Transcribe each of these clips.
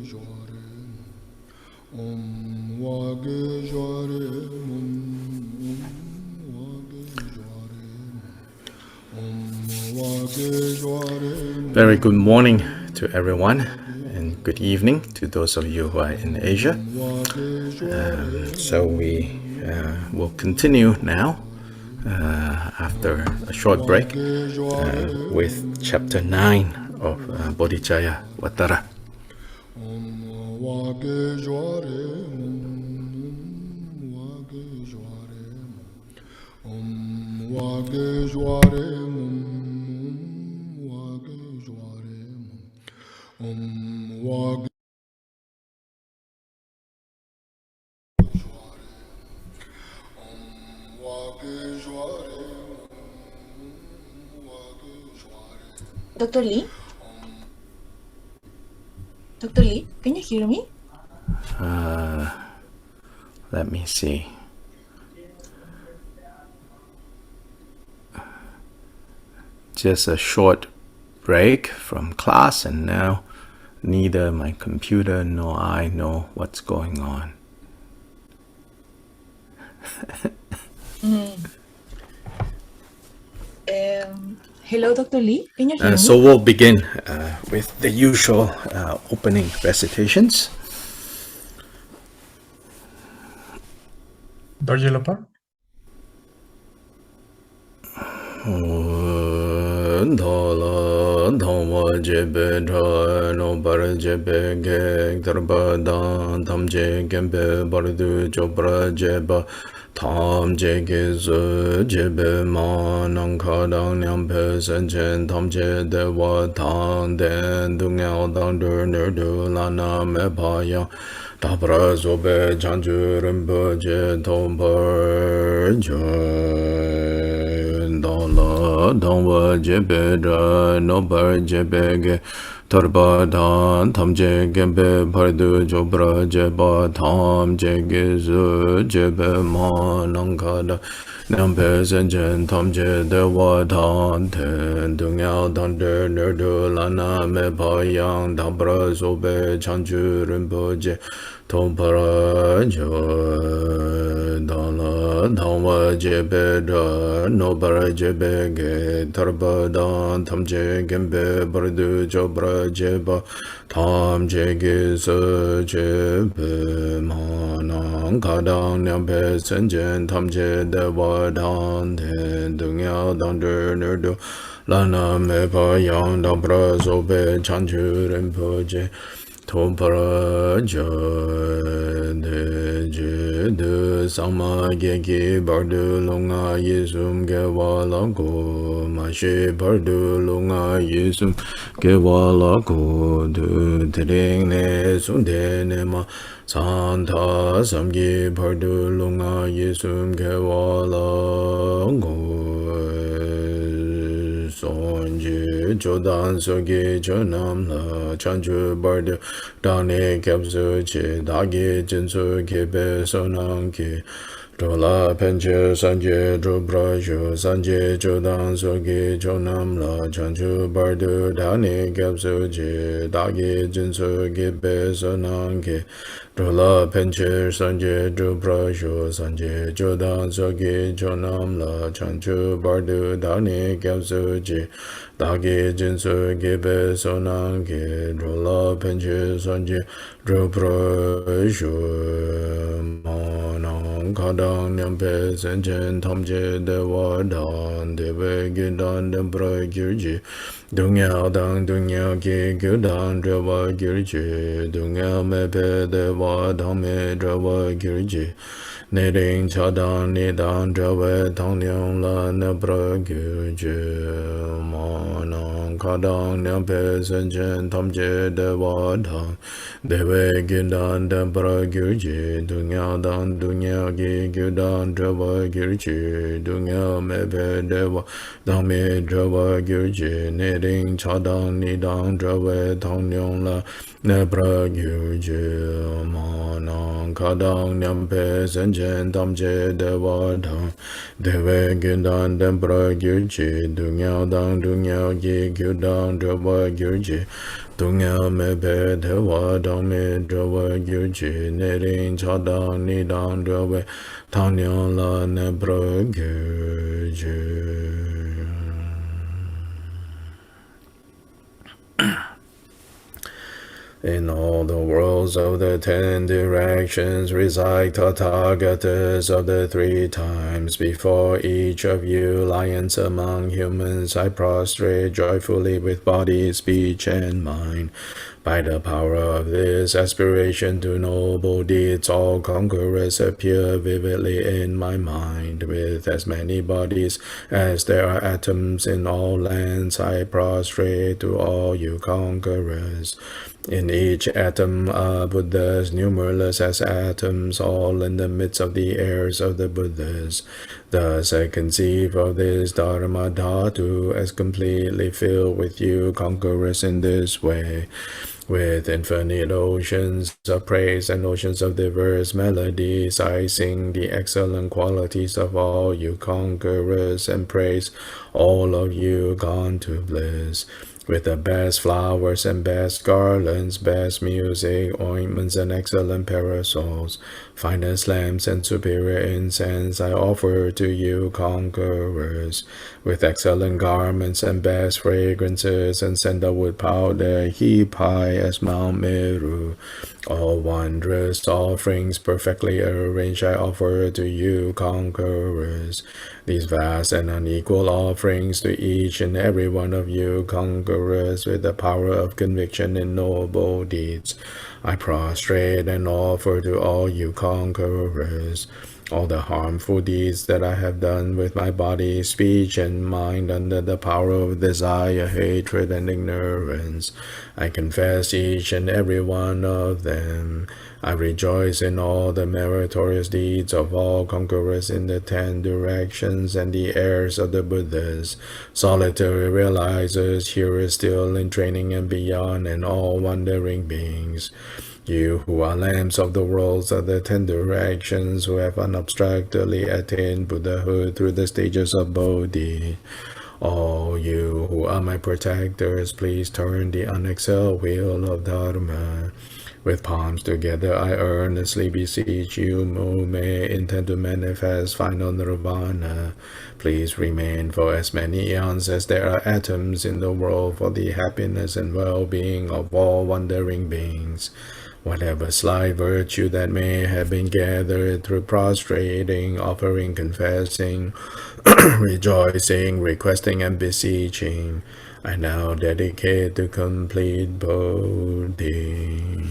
Very good morning to everyone, and good evening to those of you who are in Asia. So we will continue now after a short break with chapter 9 of Bodhicharyavatara. Dr. Lee? Dr. Lee, can you hear me? Let me see. Just a short break from class, and now neither my computer nor I know what's going on. Hello, Dr. Lee, can you hear me? So we'll begin with the usual opening recitations. Dorjilopa? Dhala dhamma jebe dha no bar jebe ge darba dan tham je gembe bardu chopra jeba tham je ge zu jebe ma nang kha dang nyam pe san chen tham je de wa thang den du ngao dang du ner du la na me pa yang Tabra zobe janju rinpo je tombar jen Dala dangwa jebe dra nobar jebe ge Tarba dan tam je gembe pardu jobra jeba tam je ge zu jebe ma nangkada Nampe sen jen tam je dewa tan ten du ngao dan de ner du lana me pa yang Tabra zobe janju rinpo je Tompara jo dala dhamma jebe dra nobara jebe ge tarba dan tam je gembe bardu jobra jeba tam je ge se jebe manang kadang nyampe senjen tam je dewa dan ten du ngao dan de nerdu lana me pa yang dabra zobe chanchu rinpo je Tompara jo de je de sama ge ge bardu longa yesum ge wala go ma she bardu longa yesum ge wala go de tring ne sun de ne ma santa sam ge bardu longa yesum ge wala go sonje jodan soge jonam la chanju bardu dane kapsu che dage jinsu kebe sonang ke Dola penche sanje drubra shu sanje jodan soge jonam la chanchu bardu dane kapsu che dage jinsu kebe sonang ke Dola penche sanje drubra shu sanje jodan soge jonam la chanchu bardu dane kapsu che dage jinsu kebe sonang ke Dola penche sanje drubra shu manang kadang nyampe senchen tamche dewa dan dewe gyudan dembra gyurji dunya dang dunya ki gyudan dewa gyurji dunya mepe dewa dhamme dewa gyurji Nering chadang nidang dewe tangyang la nebra gyurji manang kadang nyampe senchen tamche dewa dan dewe gyudan dembra gyurji dunya dang dunya ki gyudan dewa gyurji dunya mepe dewa dhamme dewa gyurji nering chadang nidang dewe tangyang la nebra gyurji manang kadang nyampe senchen tamche dewa dang dewe gyudan dembra gyurji dunya dang dunya ki gyudan dewa gyurji Tunga me pe te wa dong me drawa gyu chi ne ring cha dang ni dang drawa tang nyang la ne pra gyu chi. In all the worlds of the 10 directions reside Tathagatas of the 3 times. Before each of you, lions among humans, I prostrate joyfully with body, speech, and mind. By the power of this aspiration to noble deeds, all conquerors appear vividly in my mind. With as many bodies as there are atoms in all lands, I prostrate to all you conquerors. In each atom are Buddhas, numberless as atoms, all in the midst of the heirs of the Buddhas. Thus I conceive of this Dharma Dhatu as completely filled with you conquerors in this way. With infinite oceans of praise and oceans of diverse melodies, I sing the excellent qualities of all you conquerors and praise all of you gone to bliss. With the best flowers and best garlands, best music, ointments, and excellent parasols, finest lamps and superior incense, I offer to you conquerors. With excellent garments and best fragrances and sandalwood powder, heap high as Mount Meru, all wondrous offerings perfectly arranged, I offer to you conquerors. These vast and unequal offerings to each and every one of you conquerors with the power of conviction in noble deeds, I prostrate and offer to all you conquerors. All the harmful deeds that I have done with my body, speech, and mind under the power of desire, hatred, and ignorance, I confess each and every one of them. I rejoice in all the meritorious deeds of all conquerors in the 10 directions and the heirs of the Buddhas, solitary realizers, hearers still in training and beyond, and all wandering beings. You who are lamps of the worlds of the 10 directions, who have unobstructedly attained Buddhahood through the stages of Bodhi. All you who are my protectors, please turn the unexcelled wheel of Dharma. With palms together, I earnestly beseech you who may intend to manifest final nirvana. Please remain for as many eons as there are atoms in the world for the happiness and well-being of all wandering beings. Whatever slight virtue that may have been gathered through prostrating, offering, confessing, rejoicing, requesting, and beseeching, I now dedicate to complete Bodhi.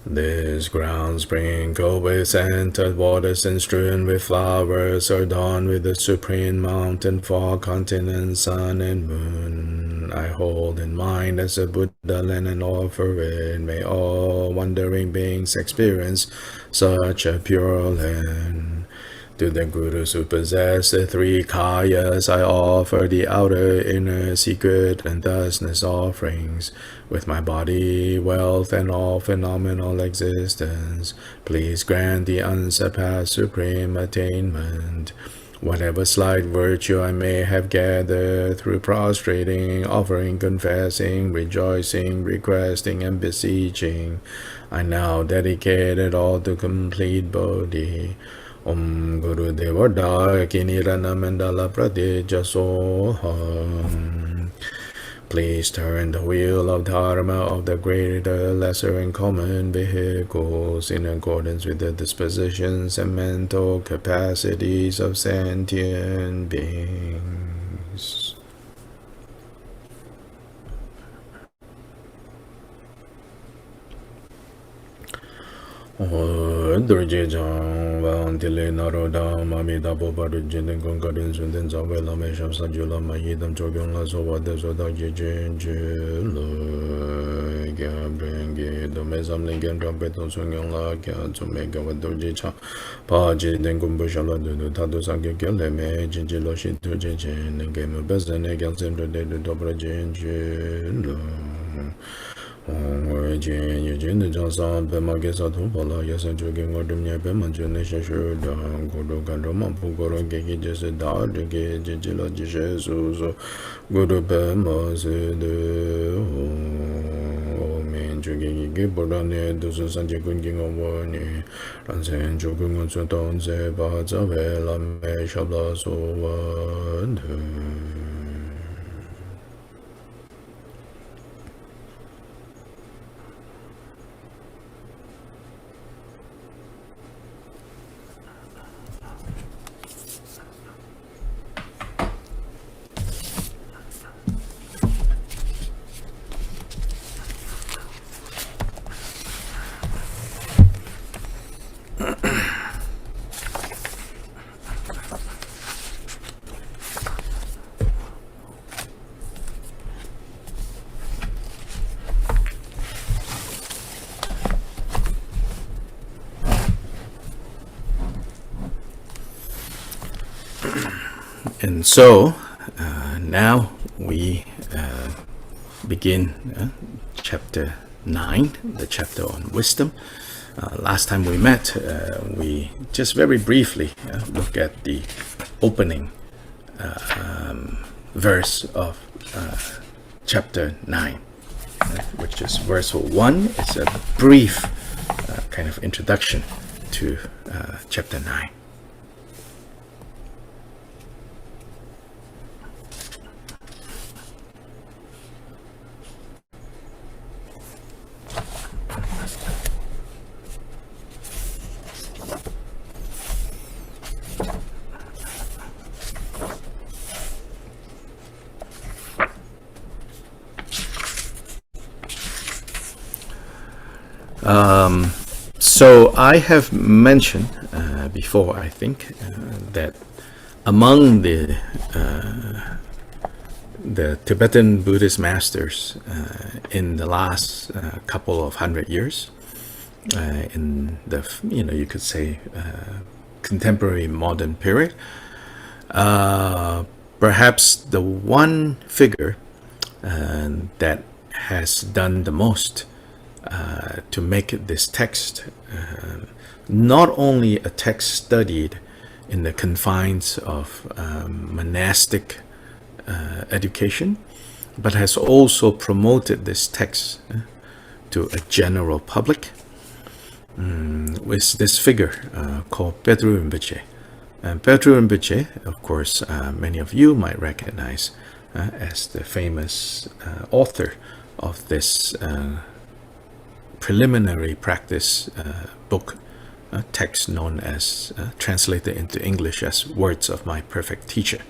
This ground sprinkled with scented waters and strewn with flowers, adorned with the supreme mountain, fog, continent, sun, and moon, I hold in mind as a Buddha land and offer it. May all wandering beings experience such a pure land. To the Gurus who possess the 3 kayas, I offer the outer, inner, secret, and thusness offerings. With my body, wealth, and all phenomenal existence, please grant the unsurpassed supreme attainment. Whatever slight virtue I may have gathered through prostrating, offering, confessing, rejoicing, requesting, and beseeching, I now dedicate it all to complete Bodhi. Om Guru Devada Kinirana Mandala Pradeja Soham. Please turn the wheel of Dharma of the greater, lesser, and common vehicles in accordance with the dispositions and mental capacities of sentient beings. Durje Jang Van Tile Naroda Mamida Bobaru Jin Gongarin Sundin Zawela Mesham Sajula Mayidam Chogyong La Soba de Soda Jijin Jilo Gabrengi Domesam Lingan Rampeton Sungyong La Kya Tsumega Durje Chang Paji Dengum Bushala Dudu Tadu Sangi Gele Me Jinjilo Shitu Jijin Game Bezan Egan Sendro de Dobra Jin Jilo And so now we begin chapter 9, the chapter on wisdom. Last time we met, we just very briefly looked at the opening verse of chapter 9, which is verse 1. It's a brief kind of introduction to chapter 9. So I have mentioned before, I think, that among the Tibetan Buddhist masters in the last couple of hundred years, in the you could say contemporary modern period, perhaps the one figure that has done the most to make this text not only a text studied in the confines of monastic education, but has also promoted this text to a general public, with this figure called Pedro Rinpoche. And Pedro Rinpoche, of course, many of you might recognize as the famous author of this preliminary practice book, text known as, translated into English as Words of My Perfect Teacher.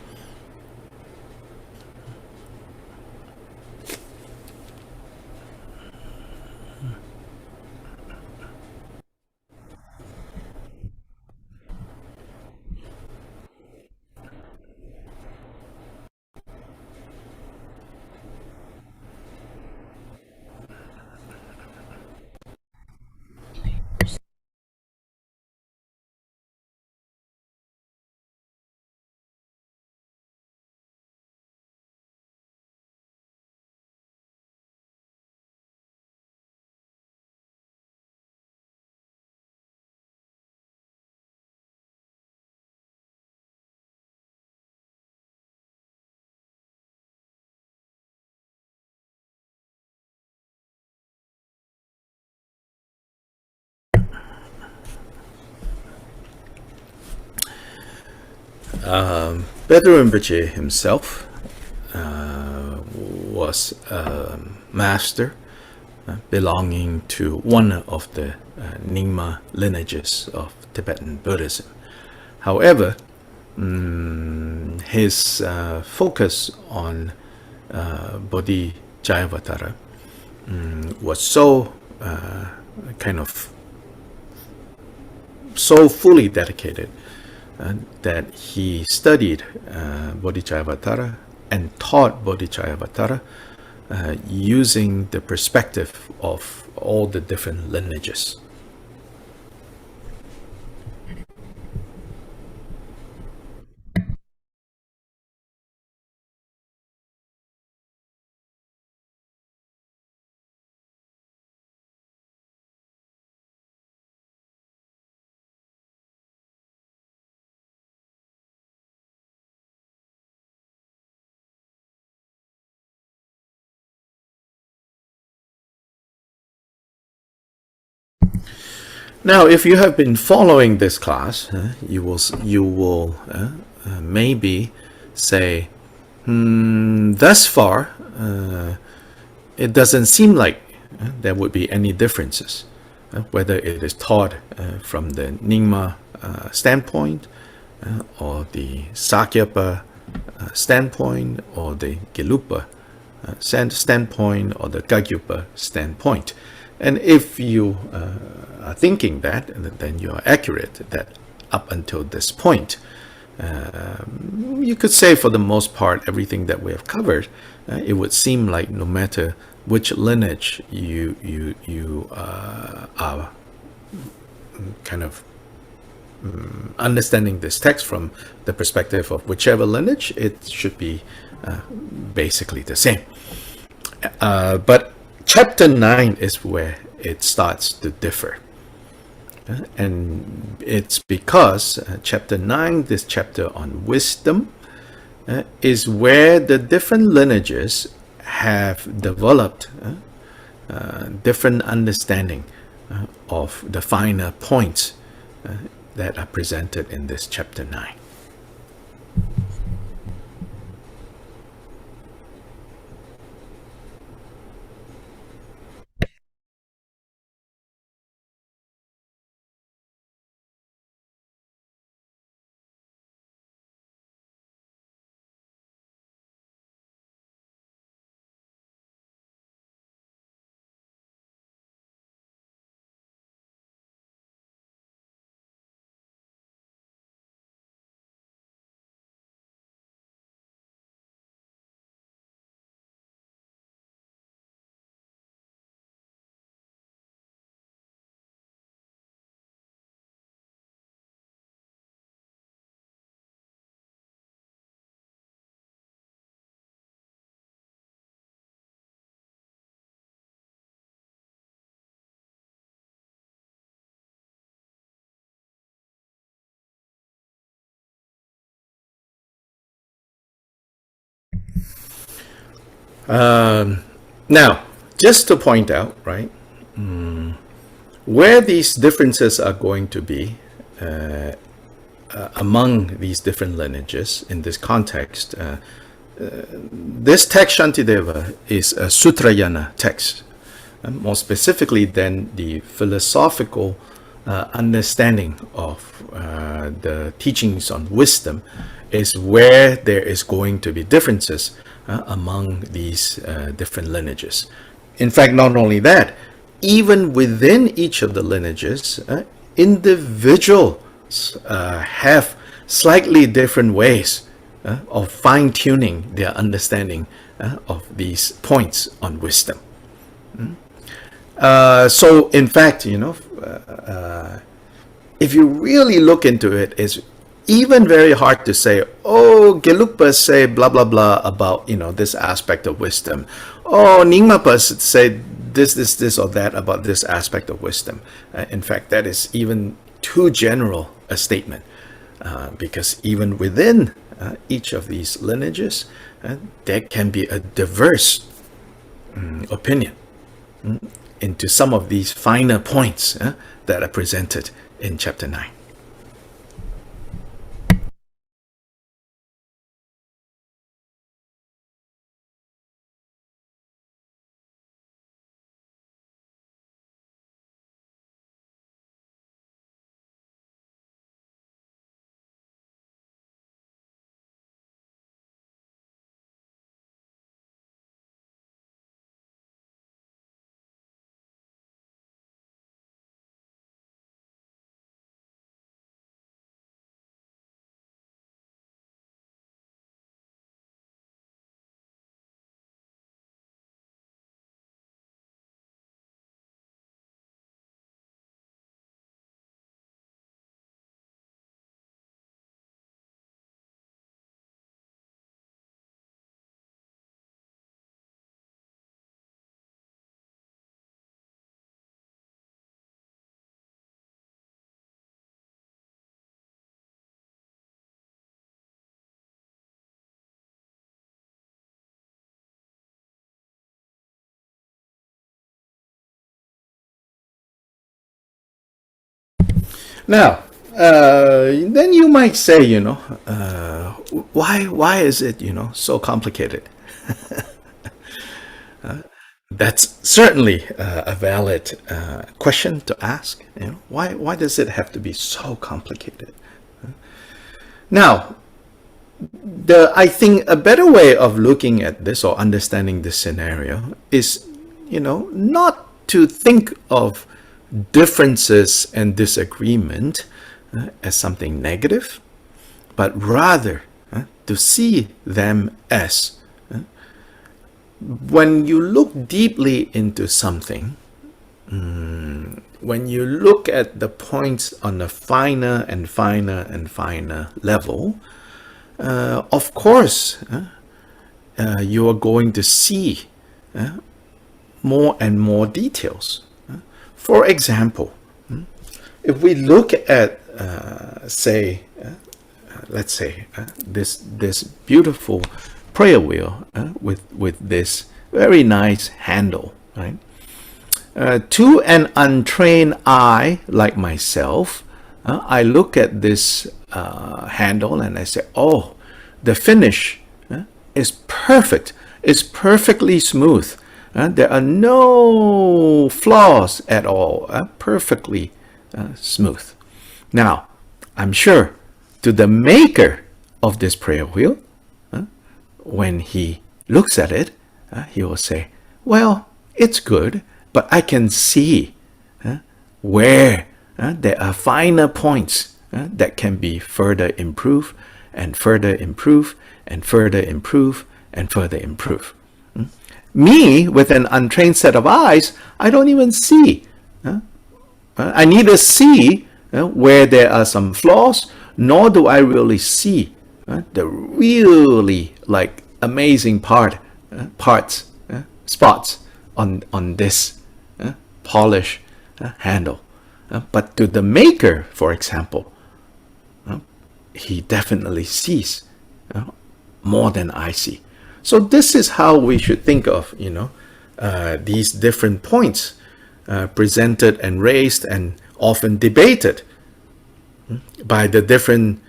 Pedro Rinpoche himself was a master belonging to one of the Nyingma lineages of Tibetan Buddhism. However, his focus on Bodhicharyavatara was so so fully dedicated that he studied Bodhicharyavatara and taught Bodhicharyavatara using the perspective of all the different lineages. Now, if you have been following this class, you will maybe say, thus far, it doesn't seem like there would be any differences, whether it is taught from the Nyingma standpoint, or the Sakyapa standpoint, or the Gelugpa standpoint, or the Kagyupa standpoint. And if you are thinking that, then you are accurate that up until this point, you could say for the most part everything that we have covered, it would seem like no matter which lineage you are kind of understanding this text from the perspective of whichever lineage, it should be basically the same. But chapter 9 is where it starts to differ. And it's because chapter 9, this chapter on wisdom, is where the different lineages have developed different understanding of the finer points that are presented in this chapter 9. Now, just to point out, right, where these differences are going to be among these different lineages in this context, this text Shantideva is a Sutrayana text. More specifically than the philosophical understanding of the teachings on wisdom is where there is going to be differences among these different lineages. In fact, not only that, even within each of the lineages, individuals have slightly different ways of fine-tuning their understanding of these points on wisdom. So, in fact, if you really look into it, it's even very hard to say, oh, Gelugpas say blah, blah, blah about, this aspect of wisdom. Oh, Nyingmapas say this, or that about this aspect of wisdom. In fact, that is even too general a statement, because even within each of these lineages, there can be a diverse opinion into some of these finer points that are presented in chapter 9. Now, then you might say, why is it, so complicated? That's certainly a valid question to ask. Why does it have to be so complicated? Now, I think a better way of looking at this or understanding this scenario is, not to think of differences and disagreement as something negative, but rather to see them as, when you look deeply into something, when you look at the points on a finer and finer and finer level, of course, you are going to see more and more details. For example, if we look at, let's say, this beautiful prayer wheel with this very nice handle, right? To an untrained eye like myself, I look at this handle and I say, oh, the finish is perfect. It's perfectly smooth. There are no flaws at all. Perfectly smooth. Now, I'm sure to the maker of this prayer wheel, when he looks at it, he will say, well, it's good, but I can see where there are finer points that can be further improved and further improved and further improved and further improved. Me, with an untrained set of eyes, I don't even see. I neither see where there are some flaws, nor do I really see the really amazing spots on this polished handle. But to the maker, for example, he definitely sees more than I see. So this is how we should think of, these different points presented and raised and often debated by the different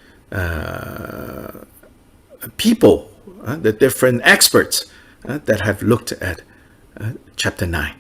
people, the different experts that have looked at chapter 9.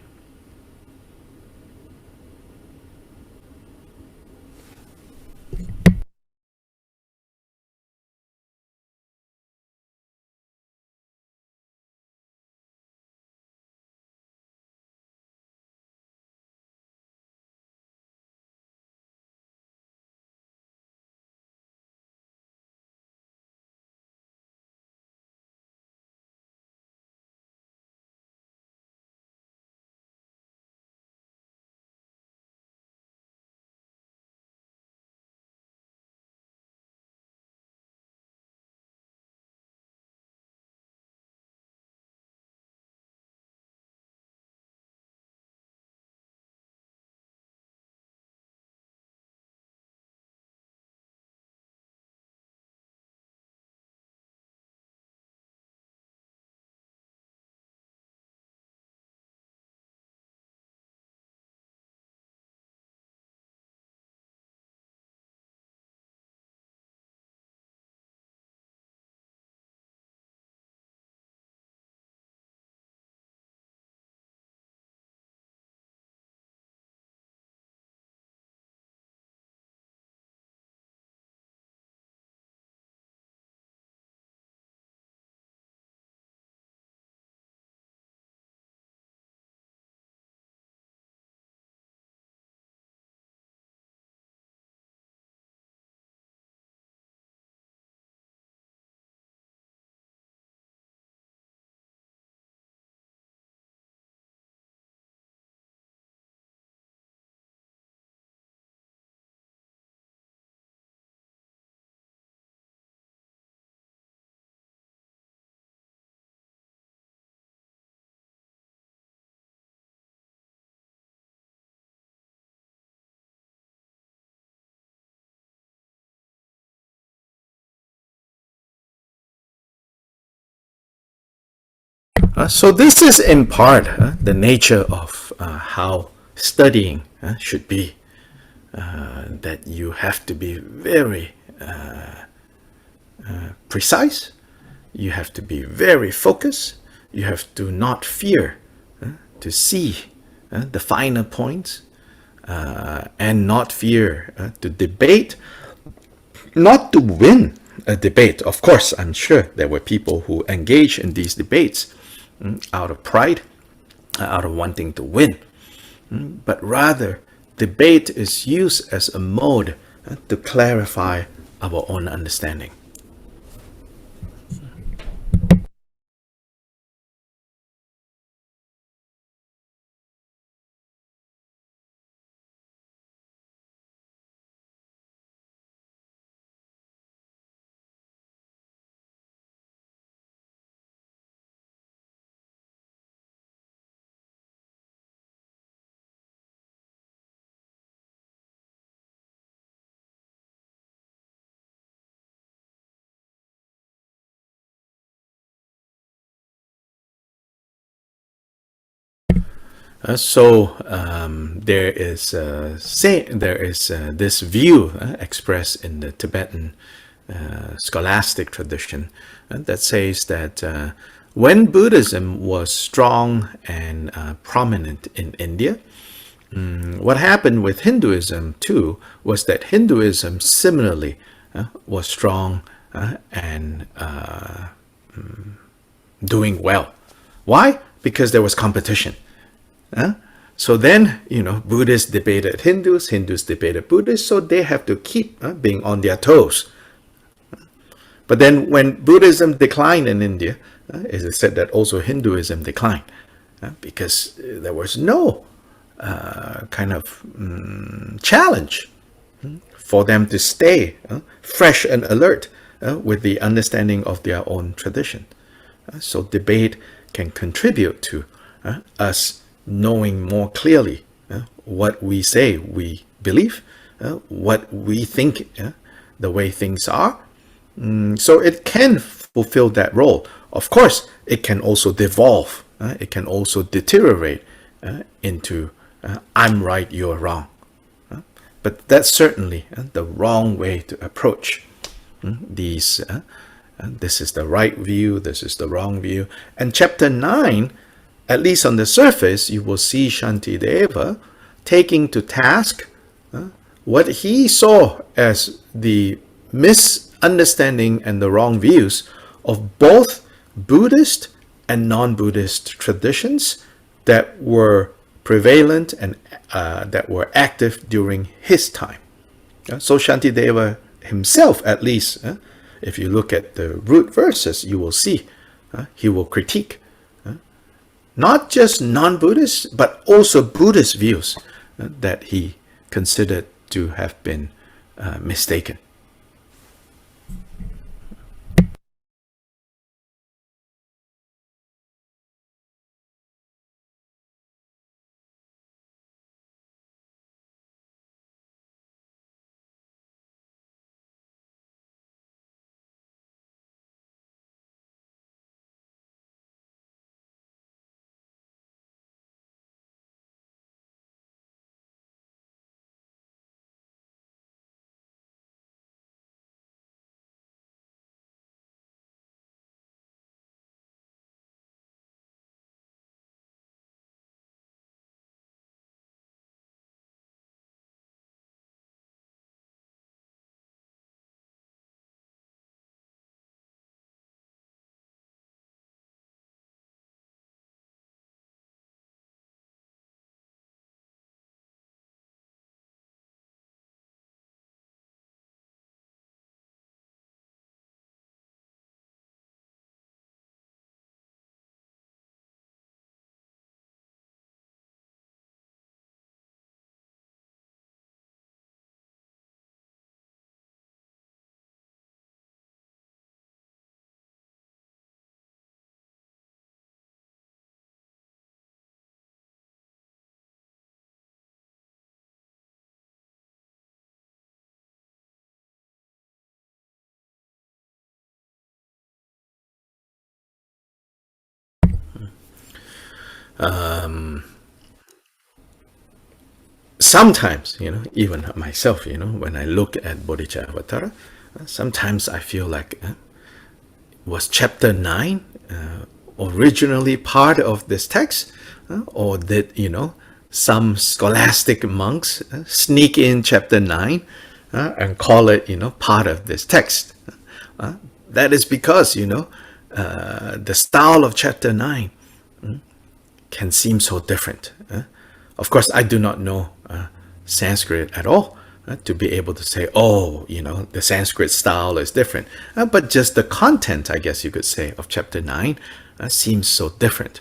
So this is in part the nature of how studying should be. that you have to be very precise, you have to be very focused, you have to not fear to see the finer points, and not fear to debate, not to win a debate. Of course, I'm sure there were people who engage in these debates out of pride, out of wanting to win, but rather debate is used as a mode to clarify our own understanding. There is this view expressed in the Tibetan scholastic tradition that says that when Buddhism was strong and prominent in India, what happened with Hinduism too was that Hinduism similarly was strong and doing well. Why? Because there was competition. So then, Buddhists debated Hindus, Hindus debated Buddhists, so they have to keep being on their toes. But then when Buddhism declined in India, it is said that also Hinduism declined because there was no kind of challenge for them to stay fresh and alert with the understanding of their own tradition. So debate can contribute to us knowing more clearly what we say we believe, what we think the way things are. So it can fulfill that role. Of course, it can also devolve. It can also deteriorate into I'm right, you're wrong. But that's certainly the wrong way to approach these. This is the right view, this is the wrong view. And chapter 9, at least on the surface, you will see Shantideva taking to task what he saw as the misunderstanding and the wrong views of both Buddhist and non-Buddhist traditions that were prevalent and that were active during his time. So Shantideva himself, at least, if you look at the root verses, you will see he will critique not just non-Buddhist, but also Buddhist views that he considered to have been mistaken. sometimes, even myself, when I look at Bodhicharyavatara, sometimes I feel like, was chapter 9 originally part of this text? Or did, some scholastic monks sneak in chapter 9 and call it, part of this text? That is because, the style of chapter 9 can seem so different. Of course, I do not know Sanskrit at all to be able to say, the Sanskrit style is different. But just the content, I guess you could say, of chapter 9 seems so different.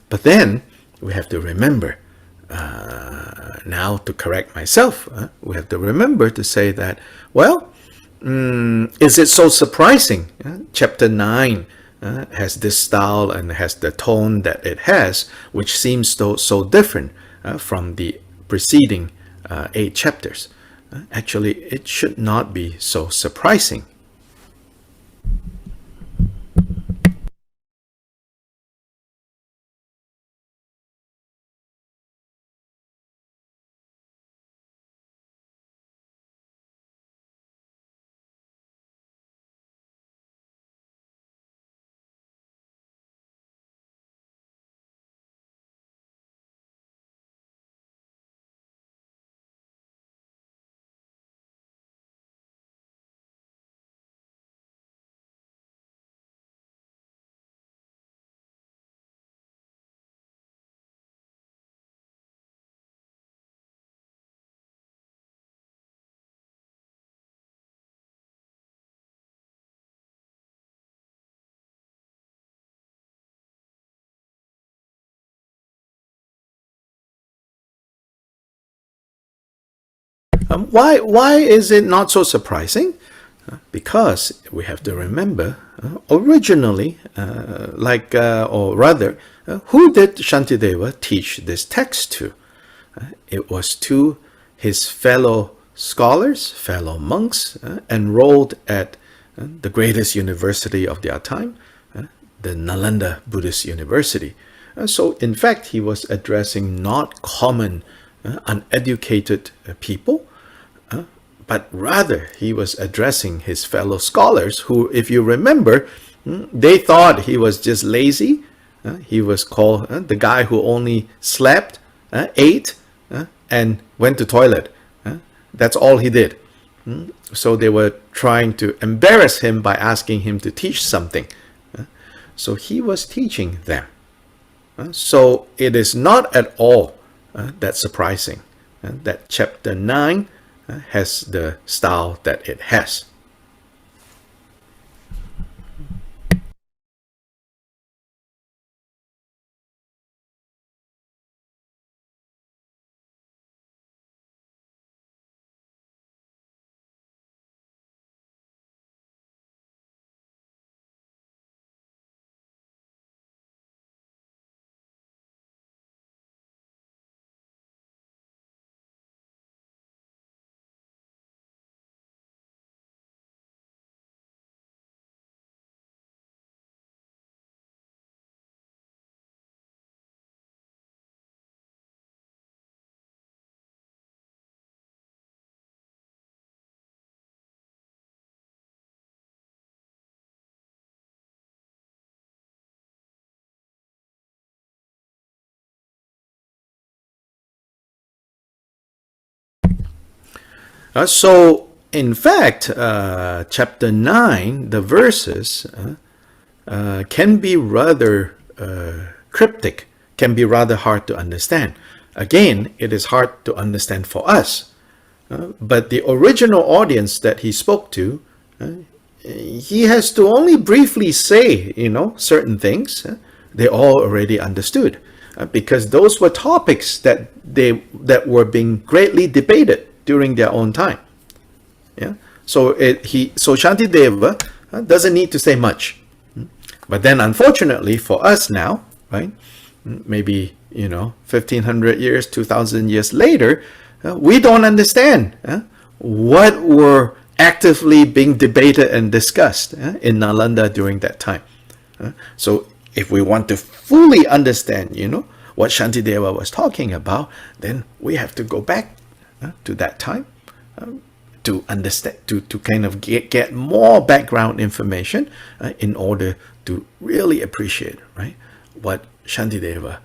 But then we have to remember, now to correct myself, we have to remember to say that, is it so surprising? Chapter 9 has this style and has the tone that it has, which seems so different from the preceding 8 chapters. Actually, it should not be so surprising. Why is it not so surprising? Because we have to remember, originally, who did Shantideva teach this text to? It was to his fellow scholars, fellow monks, enrolled at the greatest university of their time, the Nalanda Buddhist University. So in fact, he was addressing not common, uneducated people, but rather he was addressing his fellow scholars who, if you remember, they thought he was just lazy. He was called the guy who only slept, ate, and went to toilet. That's all he did. So they were trying to embarrass him by asking him to teach something. So he was teaching them. So it is not at all that surprising that chapter 9 has the style that it has. So, in fact, chapter 9, the verses can be rather cryptic, can be rather hard to understand. Again, it is hard to understand for us. But the original audience that he spoke to, he has to only briefly say, certain things. They all already understood. Because those were topics that were being greatly debated during their own time. Yeah. So Shantideva doesn't need to say much. But then unfortunately for us now, right, maybe 1500 years, 2000 years later, we don't understand what were actively being debated and discussed in Nalanda during that time. So if we want to fully understand, what Shantideva was talking about, then we have to go back to that time, to understand, to kind of get more background information in order to really appreciate, right, what Shantideva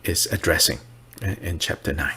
is addressing in chapter 9.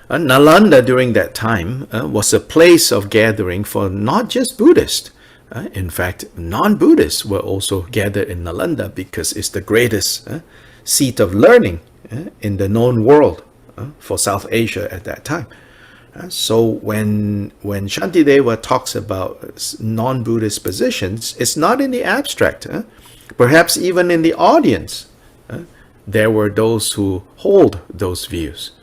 Nalanda during that time was a place of gathering for not just Buddhists. In fact, non-Buddhists were also gathered in Nalanda because it's the greatest seat of learning in the known world for South Asia at that time. So when Shantideva talks about non-Buddhist positions, it's not in the abstract. Perhaps even in the audience, there were those who hold those views.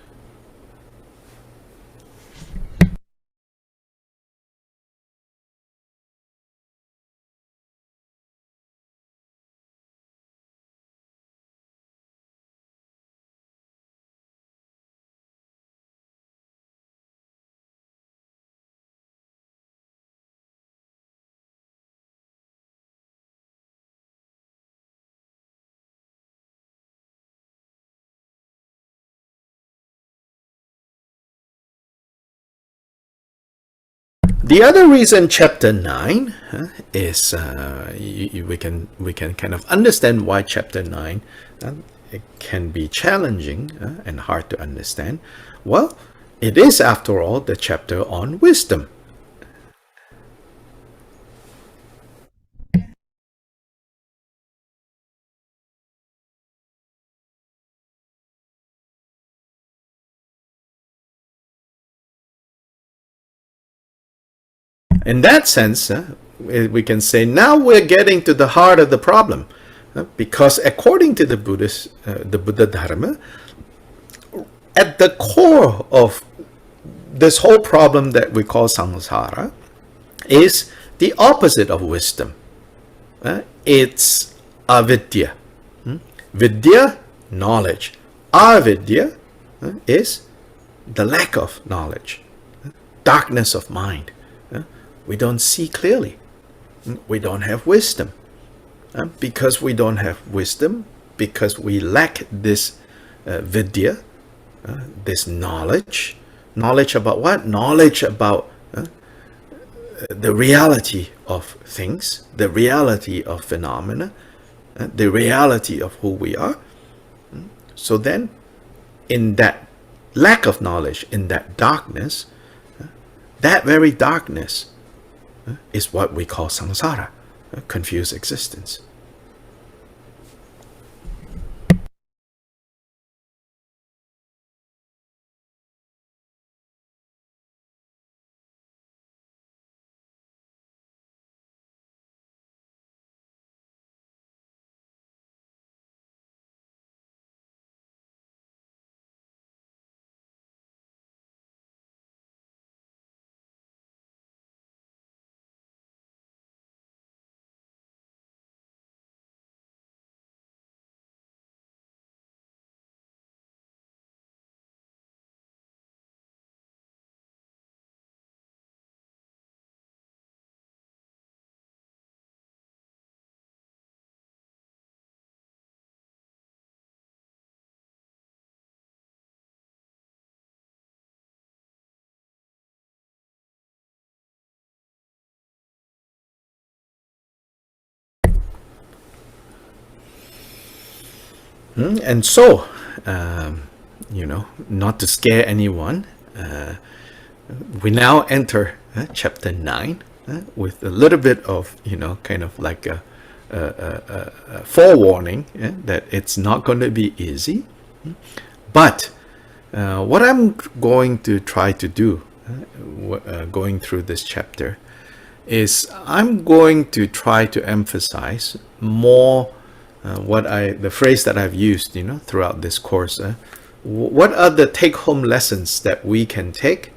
The other reason chapter 9 is we can kind of understand why chapter 9 it can be challenging and hard to understand. Well, it is after all the chapter on wisdom. In that sense, we can say now we're getting to the heart of the problem, because according to the Buddha Dharma, at the core of this whole problem that we call samsara is the opposite of wisdom. It's avidya. Vidya, knowledge. Avidya is the lack of knowledge, darkness of mind. We don't see clearly. We don't have wisdom. Because we don't have wisdom, because we lack this vidya, this knowledge. Knowledge about what? Knowledge about the reality of things, the reality of phenomena, the reality of who we are. So then, in that lack of knowledge, in that darkness, that very darkness is what we call samsara, confused existence. And so, not to scare anyone, we now enter chapter 9 with a little bit of, kind of like forewarning that it's not going to be easy. But what I'm going to try to do going through this chapter is I'm going to try to emphasize more the phrase that I've used, throughout this course. What are the take-home lessons that we can take?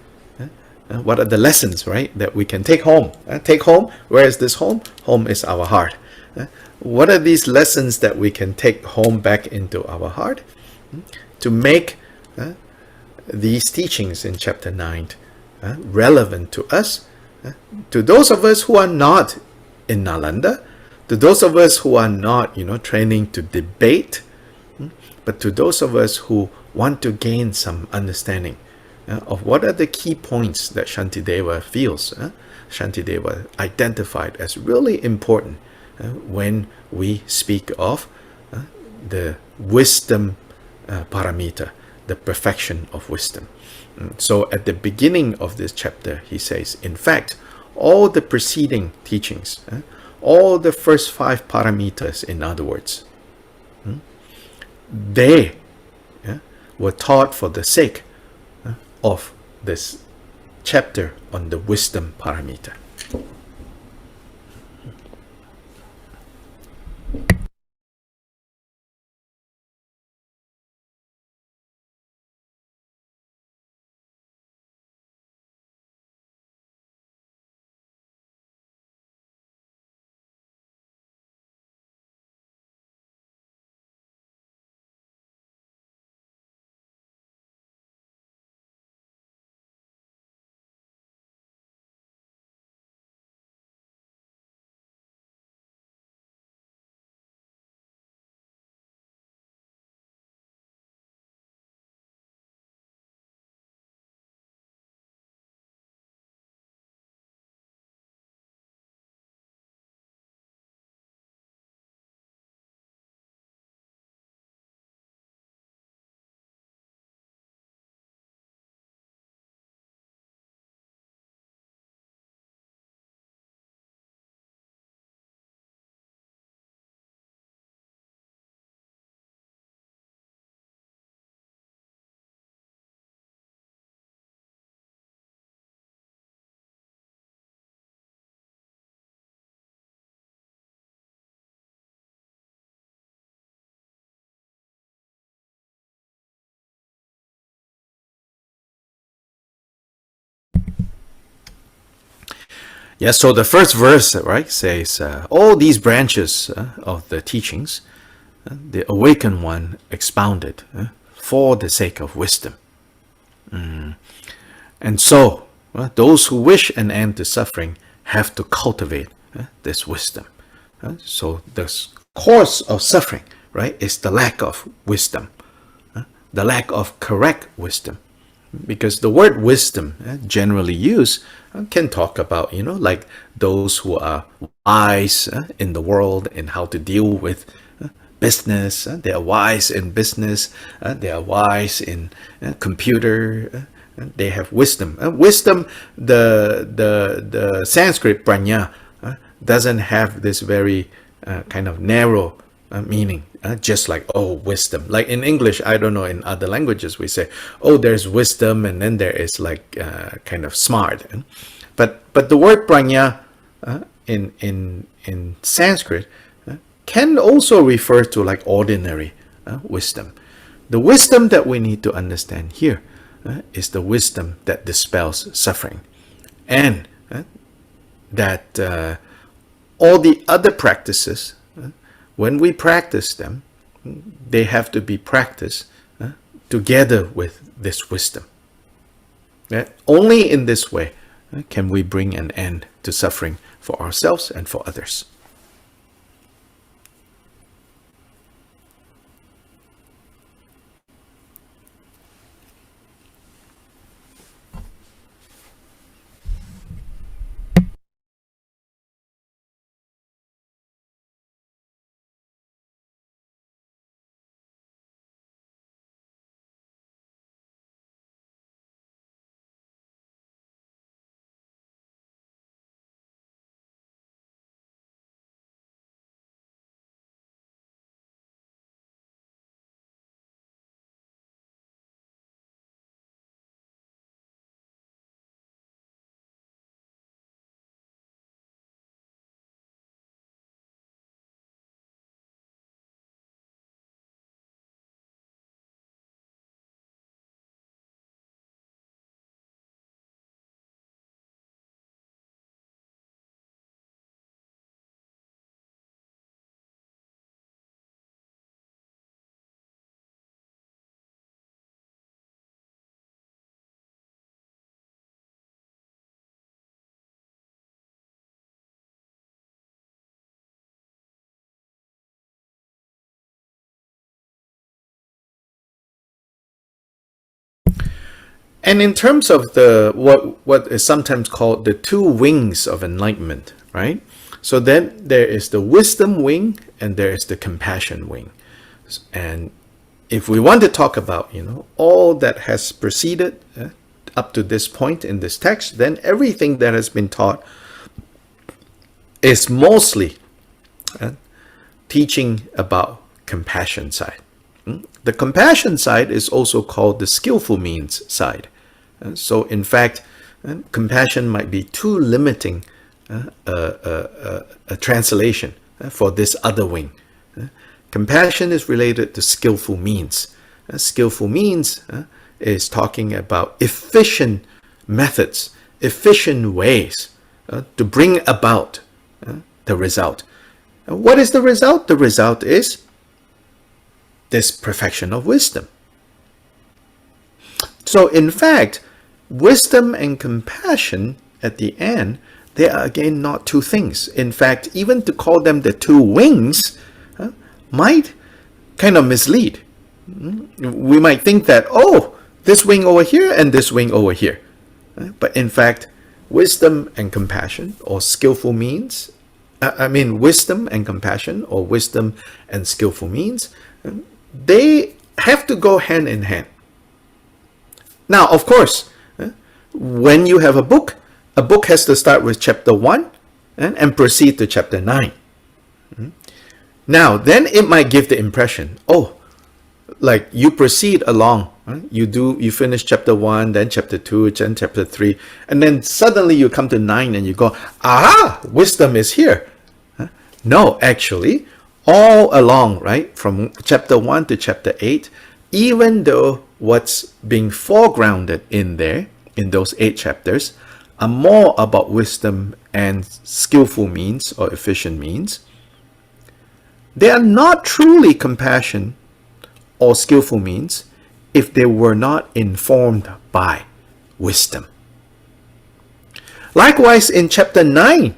What are the lessons, right, that we can take home? Take home. Where is this home? Home is our heart. What are these lessons that we can take home back into our heart to make these teachings in chapter 9 relevant to us, to those of us who are not in Nalanda, to those of us who are not, training to debate, but to those of us who want to gain some understanding of what are the key points that Shantideva feels, Shantideva identified as really important when we speak of the wisdom paramita, the perfection of wisdom. So at the beginning of this chapter, he says, in fact, all the preceding teachings, all the first 5 paramitas, in other words, they were taught for the sake of this chapter on the wisdom paramita. Yes, so the first verse, right, says, all these branches of the teachings, the awakened one expounded for the sake of wisdom. And so, those who wish an end to suffering have to cultivate this wisdom. So the cause of suffering, right, is the lack of wisdom, the lack of correct wisdom. Because the word wisdom, generally used, can talk about, like those who are wise in the world and how to deal with business. They are wise in business. They are wise in computer. They have wisdom. Wisdom, the Sanskrit prajna doesn't have this very kind of narrow meaning, just like, oh, wisdom. Like in English, I don't know, in other languages we say, oh, there's wisdom, and then there is like kind of smart. But the word prajna in Sanskrit can also refer to like ordinary wisdom. The wisdom that we need to understand here is the wisdom that dispels suffering, and that all the other practices, when we practice them, they have to be practiced together with this wisdom. Only in this way can we bring an end to suffering for ourselves and for others. And in terms of the what is sometimes called the two wings of enlightenment, right? So then there is the wisdom wing and there is the compassion wing. And if we want to talk about, all that has preceded up to this point in this text, then everything that has been taught is mostly teaching about compassion side. The compassion side is also called the skillful means side. So in fact, compassion might be too limiting a translation for this other wing. Compassion is related to skillful means. Skillful means is talking about efficient methods, efficient ways to bring about the result. What is the result? The result is this perfection of wisdom. So in fact, wisdom and compassion at the end, they are again not two things. In fact, even to call them the two wings might kind of mislead. We might think that, this wing over here and this wing over here. But in fact, wisdom and compassion or skillful means, wisdom and compassion or wisdom and skillful means, they have to go hand in hand. Now, of course, when you have a book has to start with chapter 1 and proceed to chapter 9. Now, then it might give the impression, like you proceed along, you finish chapter 1, then chapter 2, then chapter 3, and then suddenly you come to 9 and you go, wisdom is here. No, actually, all along, right, from chapter 1 to chapter 8, even though what's being foregrounded in there, in those 8 chapters, are more about wisdom and skillful means or efficient means, they are not truly compassion or skillful means if they were not informed by wisdom. Likewise, in chapter 9,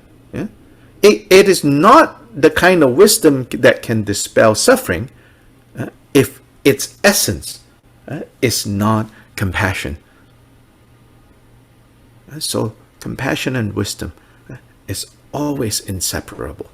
it is not the kind of wisdom that can dispel suffering if its essence is not compassion. So compassion and wisdom is always inseparable.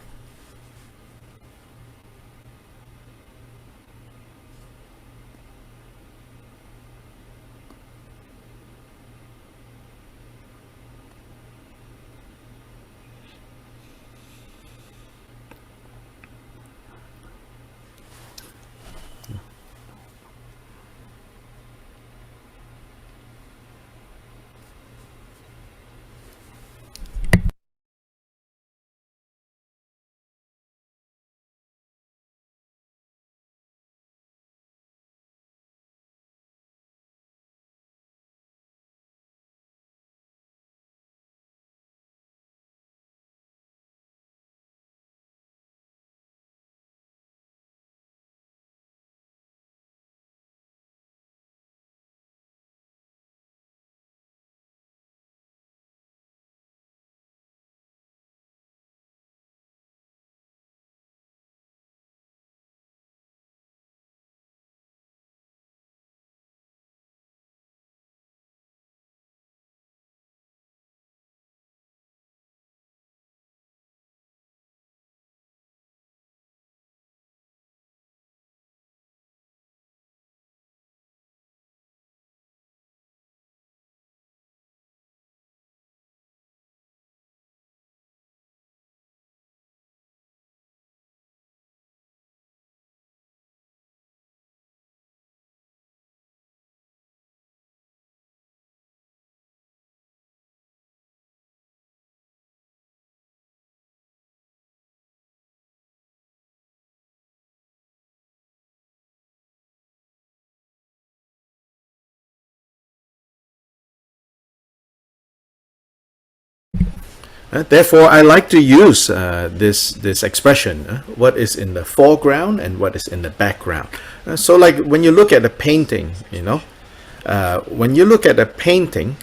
Therefore, I like to use this expression, what is in the foreground and what is in the background. So like when you look at a painting, when you look at a painting,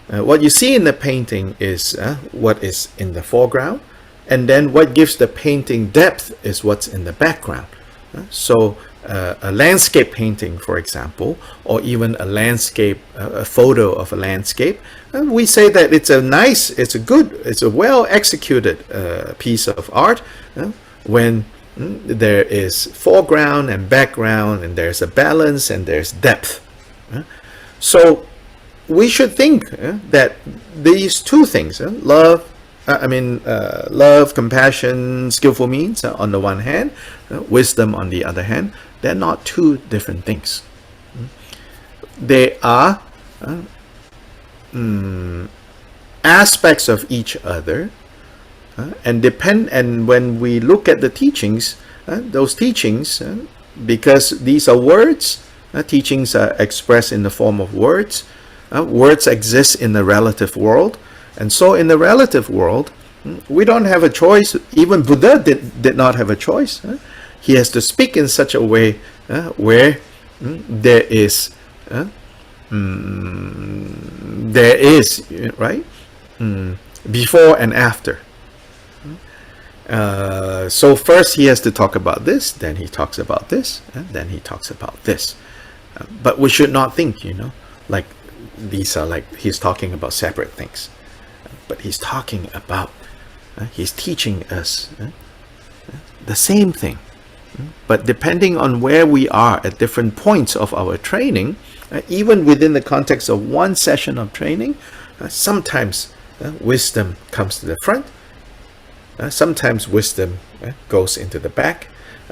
what you see in the painting is what is in the foreground, and then what gives the painting depth is what's in the background. So a landscape painting, for example, or even a photo of a landscape, we say that it's a well executed piece of art when there is foreground and background, and there's a balance and there's depth. So we should think that these two things, love, compassion, skillful means on the one hand, wisdom on the other hand, they're not two different things. They are aspects of each other, and when we look at the teachings, those teachings, because these are words, teachings are expressed in the form of words. Words exist in the relative world, and so in the relative world, we don't have a choice. Even Buddha did not have a choice. He has to speak in such a way where there is right, before and after. So first he has to talk about this, then he talks about this, and then he talks about this. But we should not think, like these are like he's talking about separate things. But he's talking about, he's teaching us the same thing. But depending on where we are at different points of our training, even within the context of one session of training, sometimes wisdom comes to the front. Sometimes wisdom goes into the back.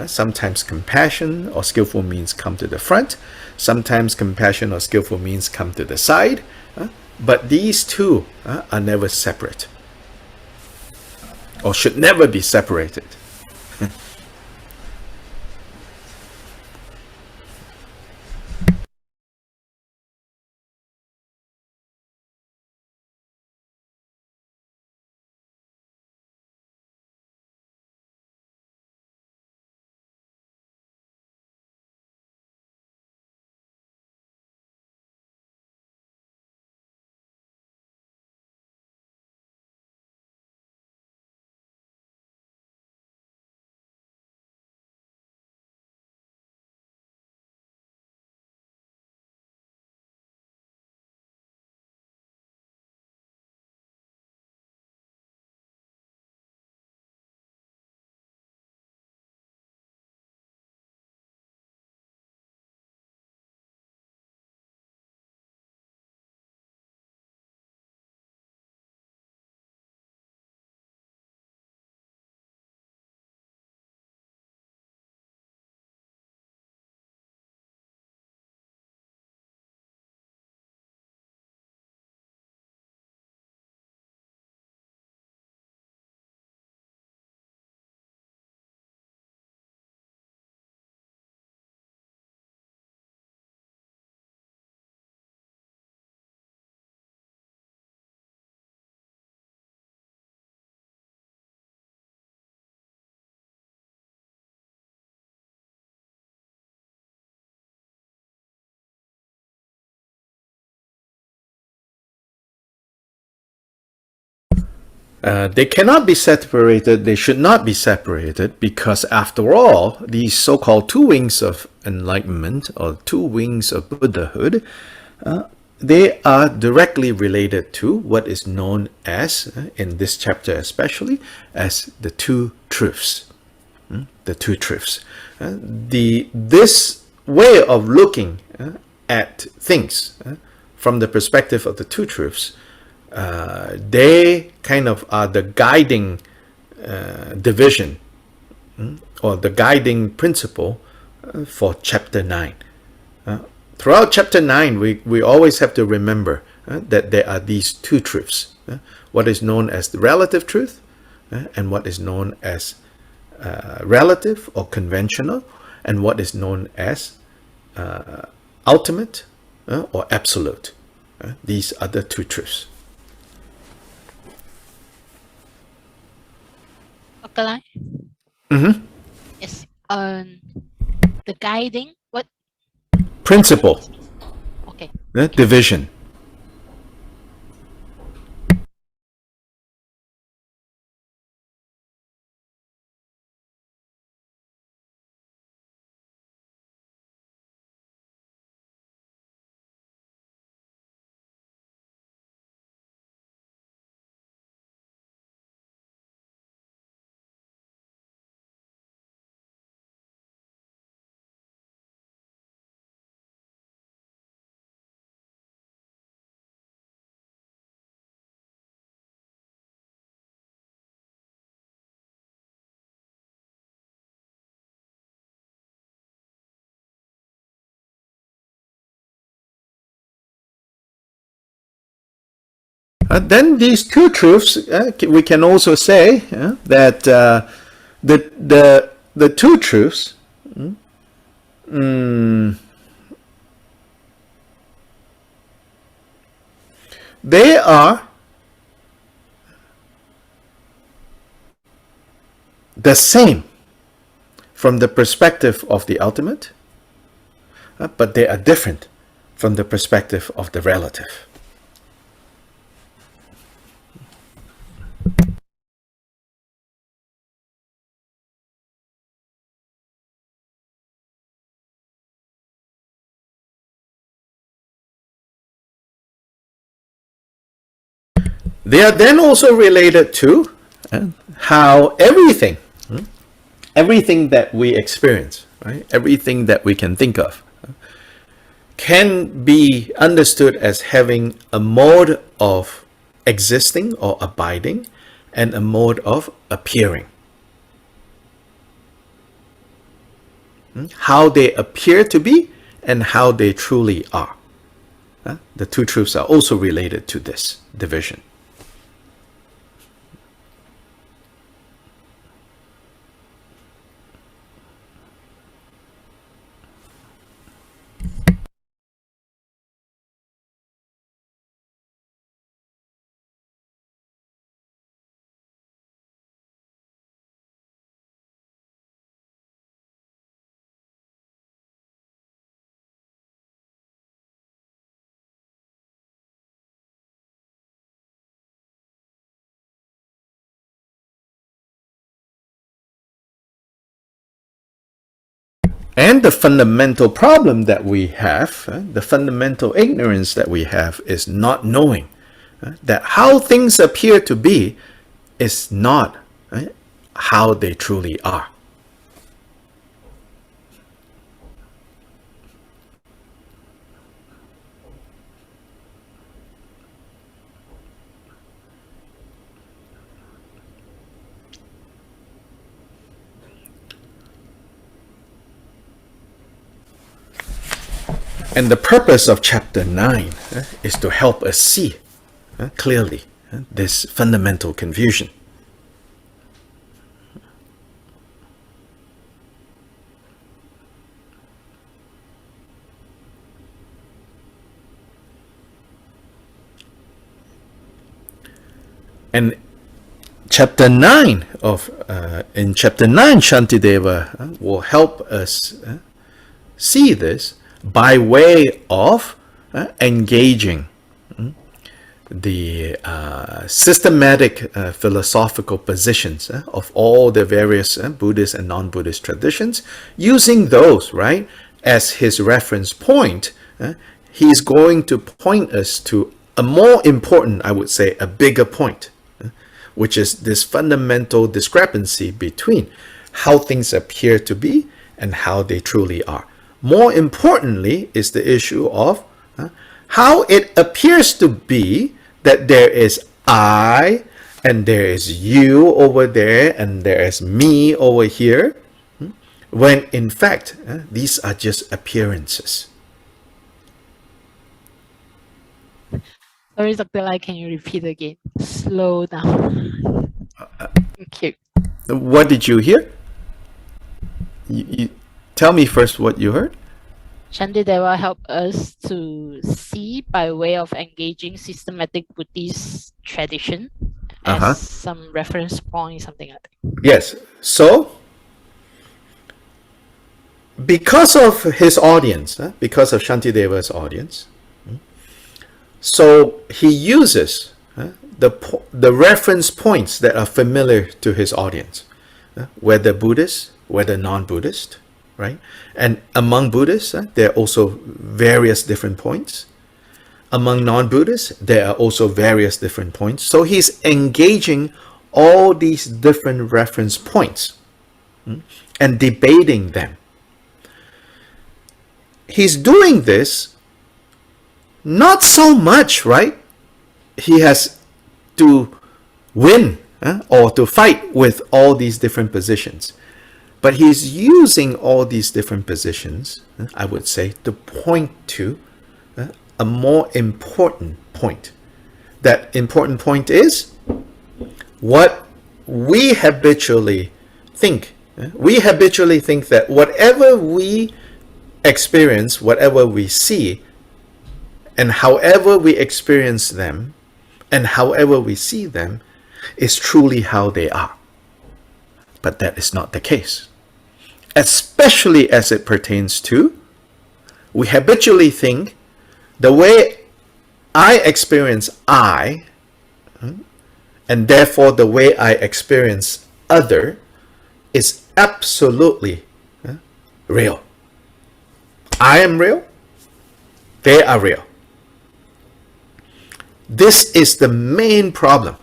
Sometimes compassion or skillful means come to the front. Sometimes compassion or skillful means come to the side. But these two are never separate, or should never be separated. They cannot be separated, they should not be separated, because after all, these so-called two wings of enlightenment, or two wings of Buddhahood, they are directly related to what is known as, in this chapter especially, as the two truths. The two truths. This way of looking at things from the perspective of the two truths, they kind of are the guiding division or the guiding principle for chapter 9. Throughout chapter 9, we always have to remember that there are these two truths. What is known as the relative truth and what is known as relative or conventional, and what is known as ultimate or absolute. These are the two truths. Dr. Lai? Yes. The guiding, what? Principle. Okay. Division. then these two truths, we can also say that the two truths they are the same from the perspective of the ultimate, but they are different from the perspective of the relative. They are then also related to how everything that we experience, right? Everything that we can think of, can be understood as having a mode of existing or abiding and a mode of appearing. How they appear to be and how they truly are. The two truths are also related to this division. And the fundamental problem that we have, the fundamental ignorance that we have, is not knowing that how things appear to be is not how they truly are. And the purpose of chapter 9 is to help us see clearly this fundamental confusion. And chapter 9 in chapter 9, Shantideva will help us see this by way of engaging the systematic philosophical positions of all the various Buddhist and non-Buddhist traditions, using those, right, as his reference point. He's going to point us to a more important, I would say, a bigger point, which is this fundamental discrepancy between how things appear to be and how they truly are. More importantly is the issue of how it appears to be that there is I and there is you over there and there is me over here, when in fact these are just appearances. Sorry, Dr. Lai, can you repeat again? Slow down. Thank you. What did you hear? You tell me first what you heard. Shantideva help us to see by way of engaging systematic Buddhist tradition as some reference point, something like that. Yes. So, because of his audience, because of Shantideva's audience, so he uses the reference points that are familiar to his audience, whether Buddhist, whether non-Buddhist, right? And among Buddhists, there are also various different points. Among non-Buddhists, there are also various different points. So he's engaging all these different reference points and debating them. He's doing this not so much, right? He has to win or to fight with all these different positions. But he's using all these different positions, I would say, to point to a more important point. that important point is what we habitually think. We habitually think that whatever we experience, whatever we see, and however we experience them, and however we see them, is truly how they are. But that is not the case. Especially as it pertains to, we habitually think the way I experience I, and therefore the way I experience other, is absolutely real. I am real, they are real. This is the main problem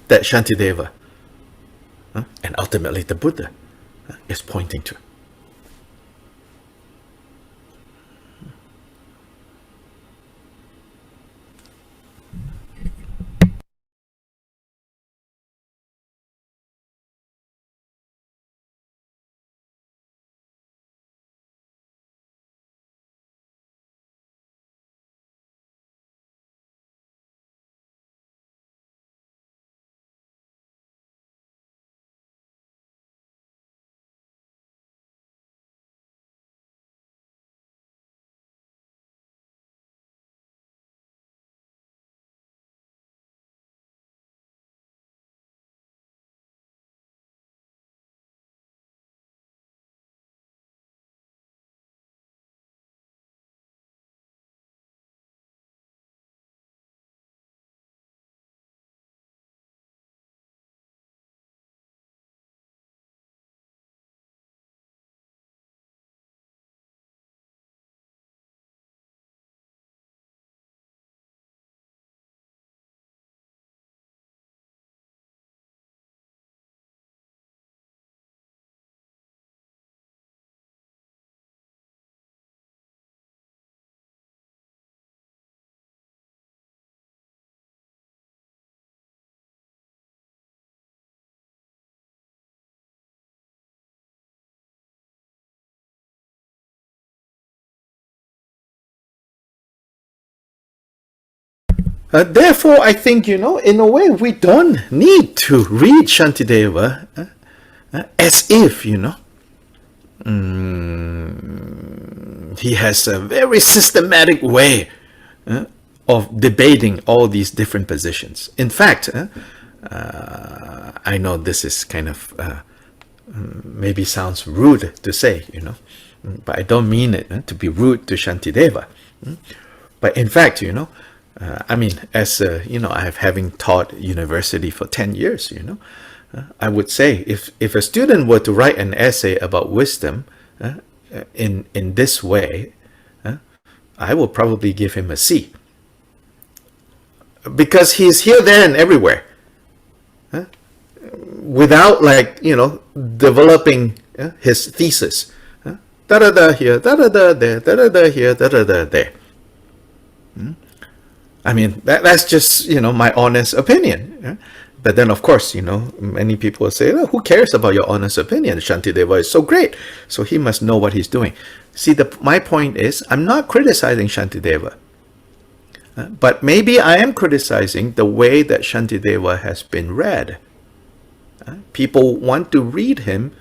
that Shantideva and ultimately the Buddha is pointing to. Therefore, I think, in a way, we don't need to read Shantideva as if, he has a very systematic way of debating all these different positions. In fact, I know this is kind of maybe sounds rude to say, but I don't mean it to be rude to Shantideva. But in fact, as I have having taught university for 10 years, I would say if a student were to write an essay about wisdom in this way, I will probably give him a C, because he's here, there, and everywhere, without developing his thesis. Da da da here, da da da there, da da da here, da da da there. I mean, that's just, my honest opinion. But then, of course, many people will say, oh, who cares about your honest opinion? Shantideva is so great, so he must know what he's doing. See, my point is, I'm not criticizing Shantideva. But maybe I am criticizing the way that Shantideva has been read. People want to read him,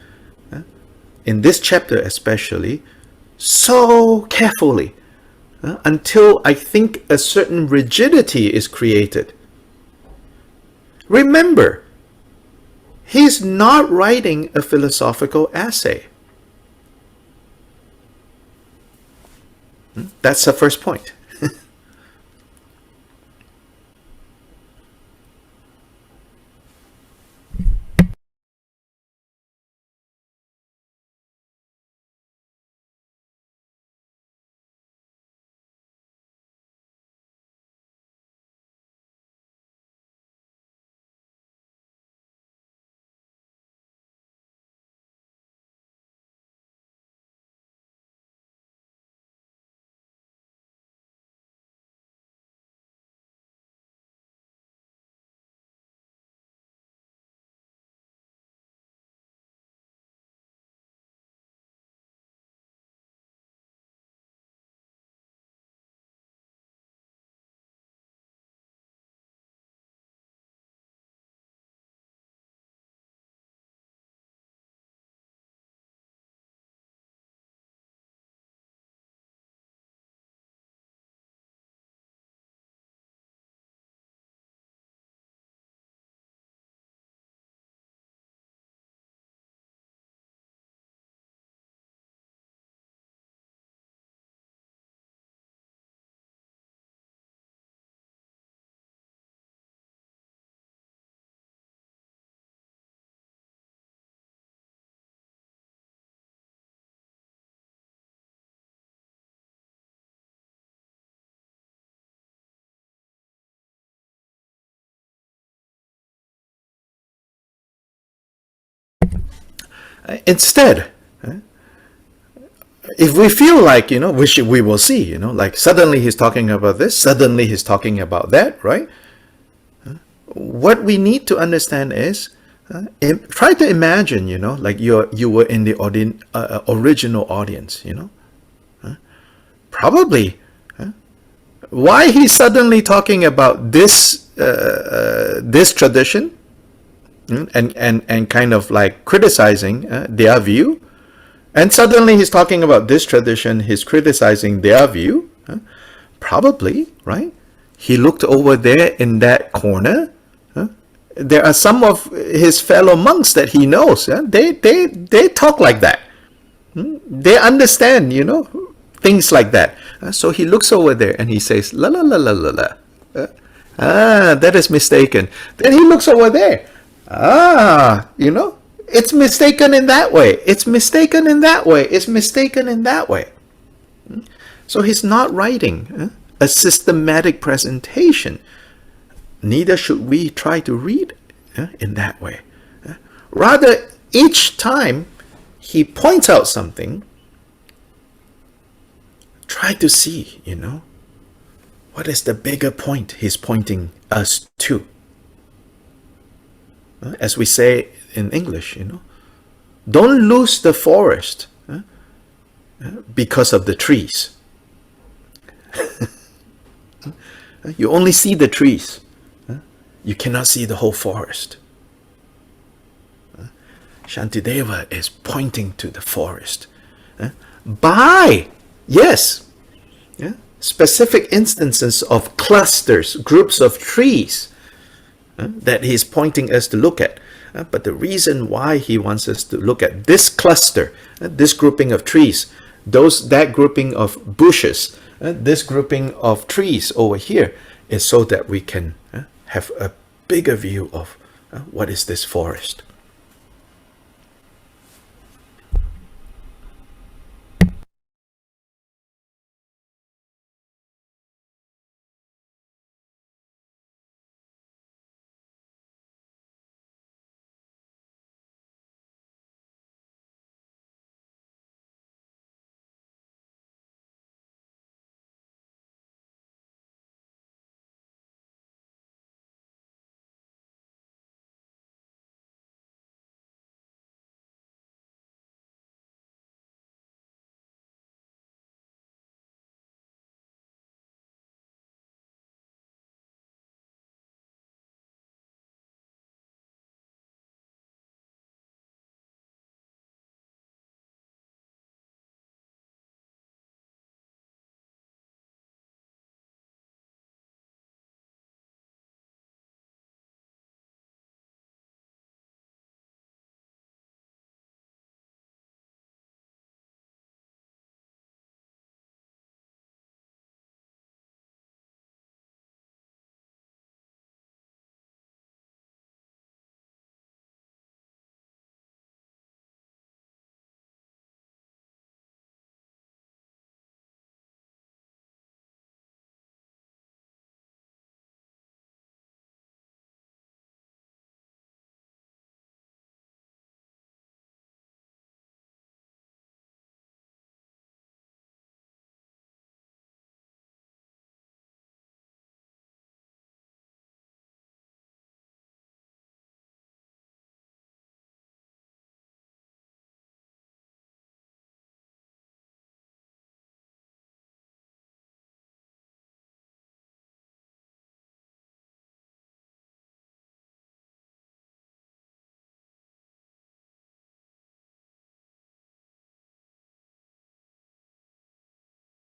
in this chapter especially, so carefully, until I think a certain rigidity is created. Remember, he's not writing a philosophical essay. That's the first point. Instead, if we feel like, we will see, like suddenly he's talking about this, suddenly he's talking about that, right? What we need to understand is, try to imagine, like you were in the original audience, probably. Why he's suddenly talking about this tradition, and kind of like criticizing their view, and suddenly he's talking about this tradition, he's criticizing their view, probably, right? He looked over there in that corner. There are some of his fellow monks that he knows. They talk like that. They understand, things like that. So he looks over there and he says, la la la la la la. That is mistaken. Then he looks over there. It's mistaken in that way. It's mistaken in that way. It's mistaken in that way. So he's not writing a systematic presentation. Neither should we try to read in that way. Rather, each time he points out something, try to see, what is the bigger point he's pointing us to. As we say in English, don't lose the forest because of the trees. You only see the trees. You cannot see the whole forest. Shantideva is pointing to the forest by, yes, specific instances of clusters, groups of trees that he's pointing us to look at. But the reason why he wants us to look at this cluster, this grouping of trees, that grouping of bushes, this grouping of trees over here, is so that we can have a bigger view of what is this forest.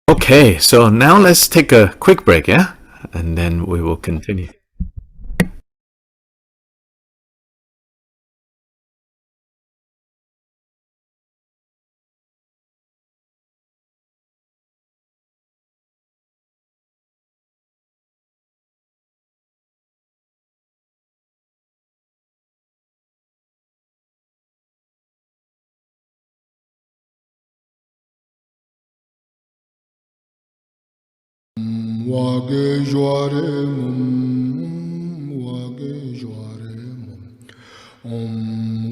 Okay, so now let's take a quick break, yeah? And then we will continue. Wage joare mum, wage joare mum.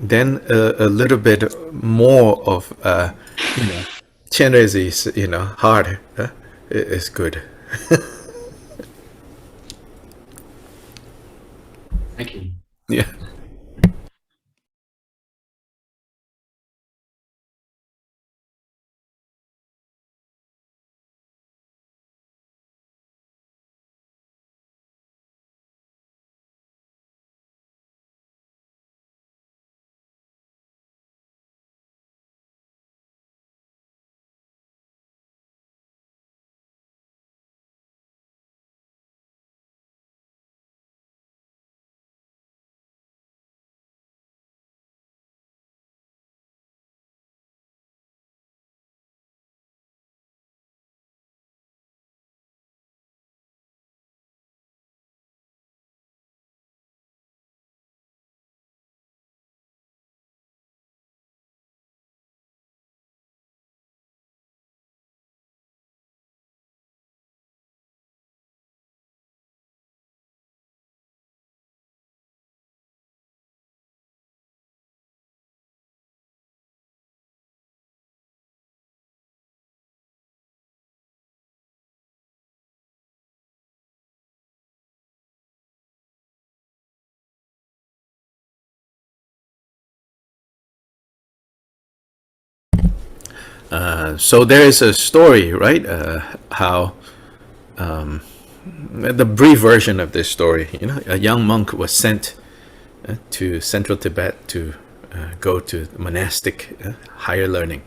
then a little bit more of Chenrez's heart is good. Thank you. Yeah. So there is a story, right? How the brief version of this story, a young monk was sent to central Tibet to go to monastic higher learning.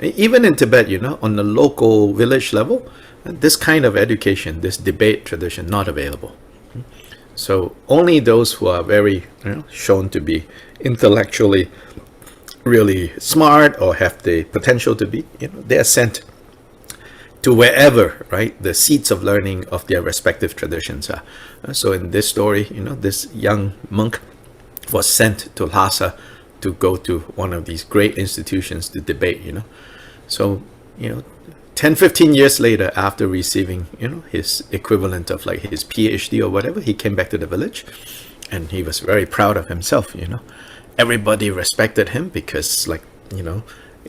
Even in Tibet, on the local village level, this kind of education, this debate tradition, not available. So only those who are very shown to be intellectually really smart or have the potential to be, they are sent to wherever, right, the seats of learning of their respective traditions are. So in this story, this young monk was sent to Lhasa to go to one of these great institutions to debate, So, 10, 15 years later, after receiving, his equivalent of like his PhD or whatever, he came back to the village and he was very proud of himself, Everybody respected him because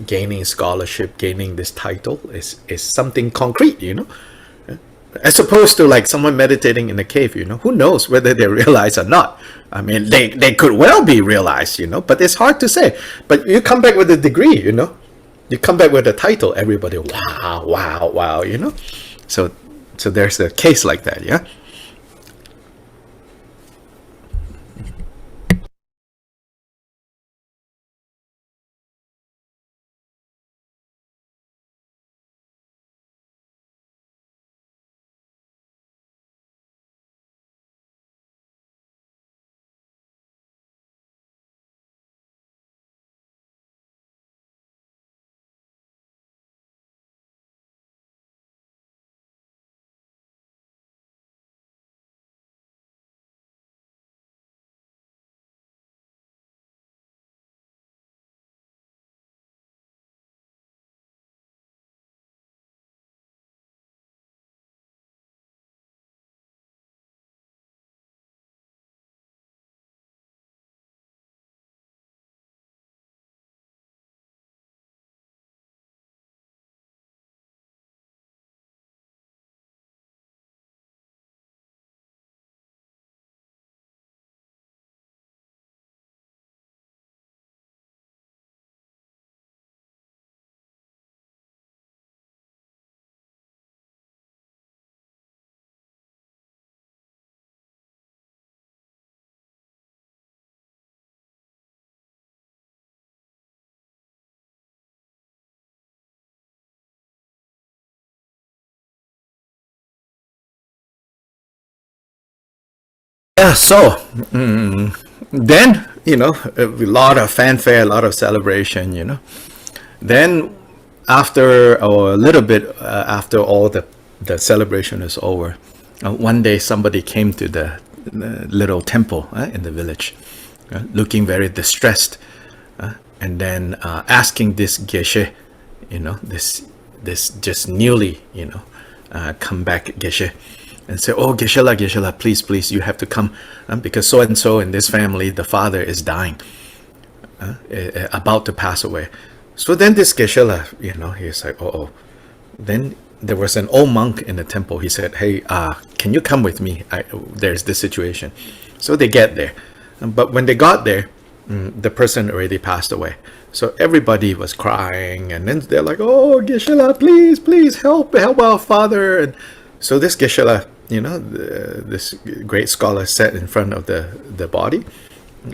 gaining scholarship, gaining this title is something concrete, as opposed to like someone meditating in a cave, who knows whether they realize or not. I mean, they could well be realized, but it's hard to say. But you come back with a degree, you come back with a title, everybody, wow, So there's a case like that, yeah. Yeah, so then, a lot of fanfare, a lot of celebration, Then after, or a little bit after all the celebration is over, one day somebody came to the little temple in the village, looking very distressed, and then asking this geshe, this just newly, come back geshe, and say, "Oh, Geshe-la, Geshe-la, please, please, you have to come, because so and so in this family, the father is dying, about to pass away." So then this Geshe-la, he's like, "Oh." Then there was an old monk in the temple. He said, "Hey, can you come with me? There's this situation." So they get there, but when they got there, the person already passed away. So everybody was crying, and then they're like, "Oh, Geshe-la, please, please help our father." And so this Geshe-la, this great scholar, sat in front of the body,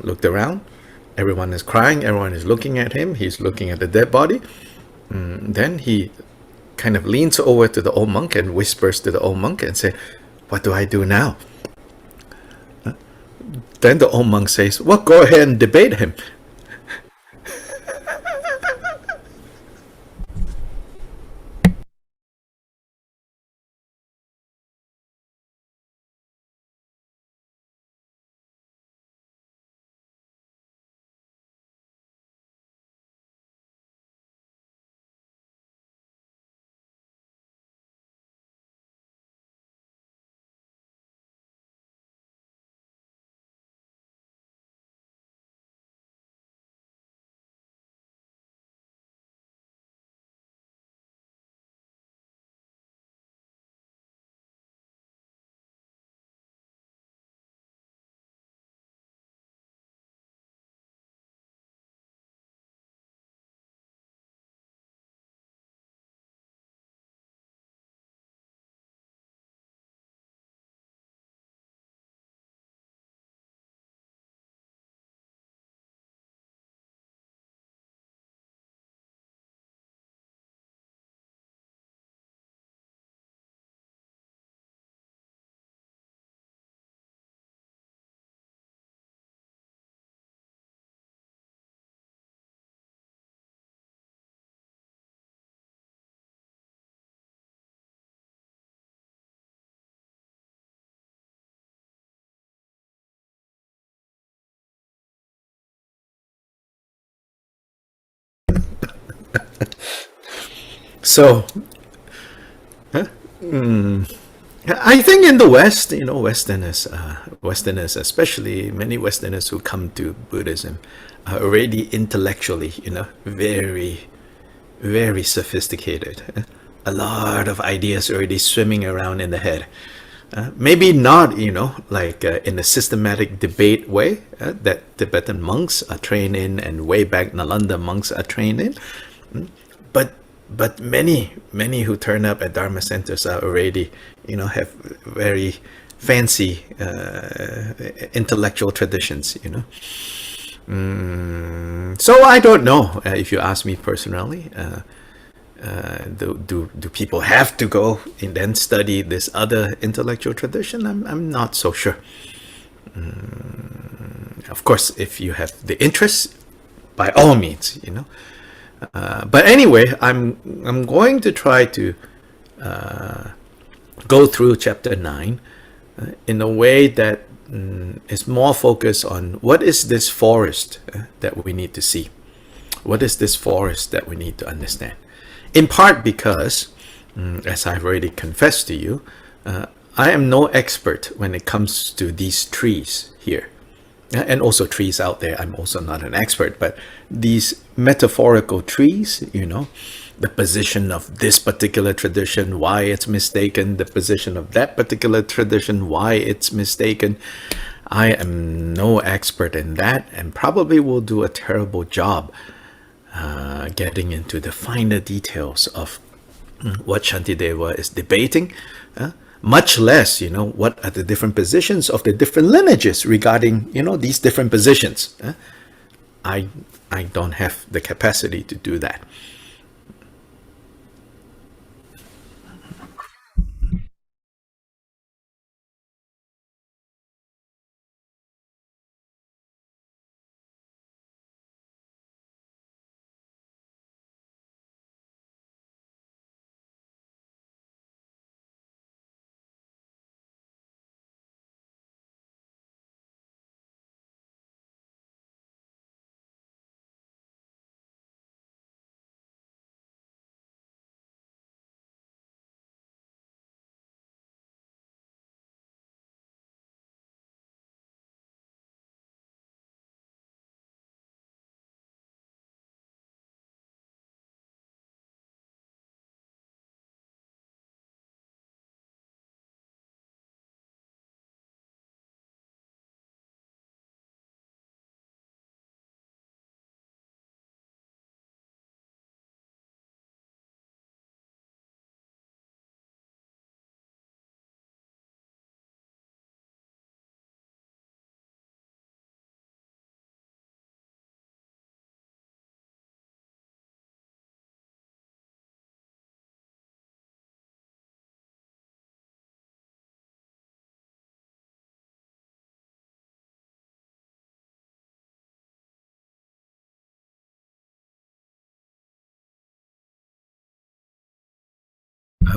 looked around. Everyone is crying. Everyone is looking at him. He's looking at the dead body. Then he kind of leans over to the old monk and whispers to the old monk and say, "What do I do now?" Then the old monk says, "Well, go ahead and debate him." So, I think in the West, Westerners, especially many Westerners who come to Buddhism, are already intellectually, very, very sophisticated. A lot of ideas already swimming around in the head. Maybe not, like in a systematic debate way that Tibetan monks are trained in and way back Nalanda monks are trained in. But many who turn up at Dharma centers are already, have very fancy intellectual traditions, So I don't know, if you ask me personally, do people have to go and then study this other intellectual tradition? I'm not so sure. Of course, if you have the interest, by all means, But anyway, I'm going to try to go through chapter 9 in a way that is more focused on what is this forest that we need to see. What is this forest that we need to understand? In part because, as I've already confessed to you, I am no expert when it comes to these trees here. And also trees out there, I'm also not an expert, but these metaphorical trees, the position of this particular tradition, why it's mistaken, the position of that particular tradition, why it's mistaken. I am no expert in that, and probably will do a terrible job getting into the finer details of what Shantideva is debating, much less, what are the different positions of the different lineages regarding, these different positions. I don't have the capacity to do that.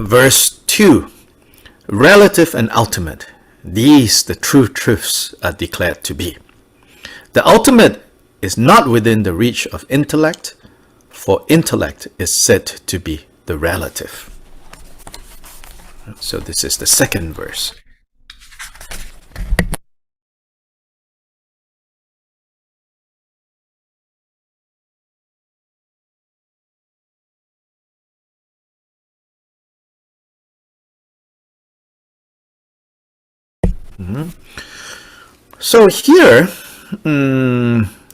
Verse 2, relative and ultimate. These, the true truths, are declared to be. The ultimate is not within the reach of intellect, for intellect is said to be the relative. So this is the second verse. So here,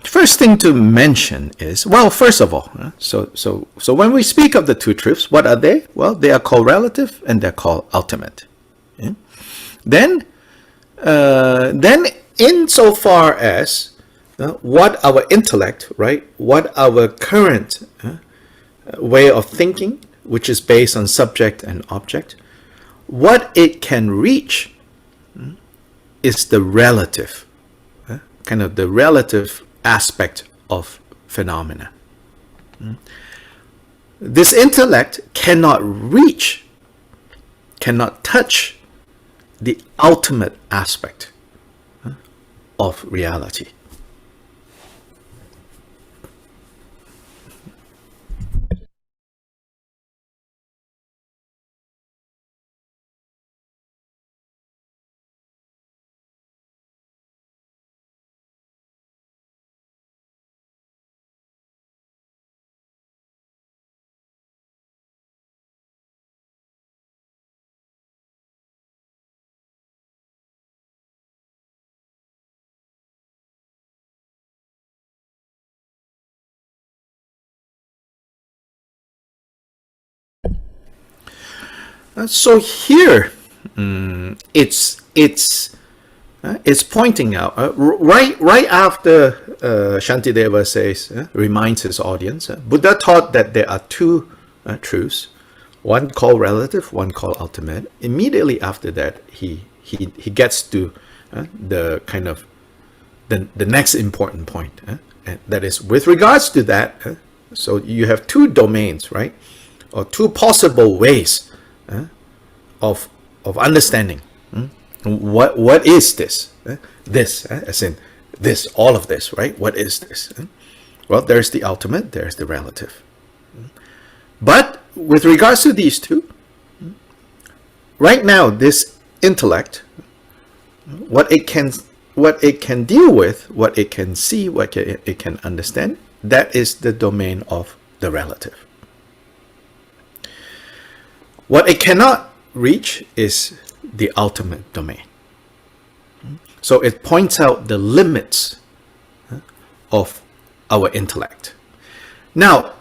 first thing to mention is, well, first of all, so when we speak of the two truths, what are they? Well, they are called relative and they're called ultimate. Okay? Then insofar as what our intellect, right, what our current way of thinking, which is based on subject and object, what it can reach is the relative, kind of the relative aspect of phenomena. This intellect cannot reach, cannot touch the ultimate aspect of reality. So here, it's pointing out right after Shantideva says, reminds his audience, Buddha taught that there are two truths, one called relative, one called ultimate. Immediately after that, he gets to the kind of the next important point, and that is with regards to that. So you have two domains, right, or two possible ways of understanding. What is this? This, as in this, all of this, right? What is this? Well, there's the ultimate, there's the relative. But with regards to these two, right now, this intellect, what it can deal with, what it can see, what it can understand, that is the domain of the relative. What it cannot reach is the ultimate domain. So it points out the limits of our intellect. Now,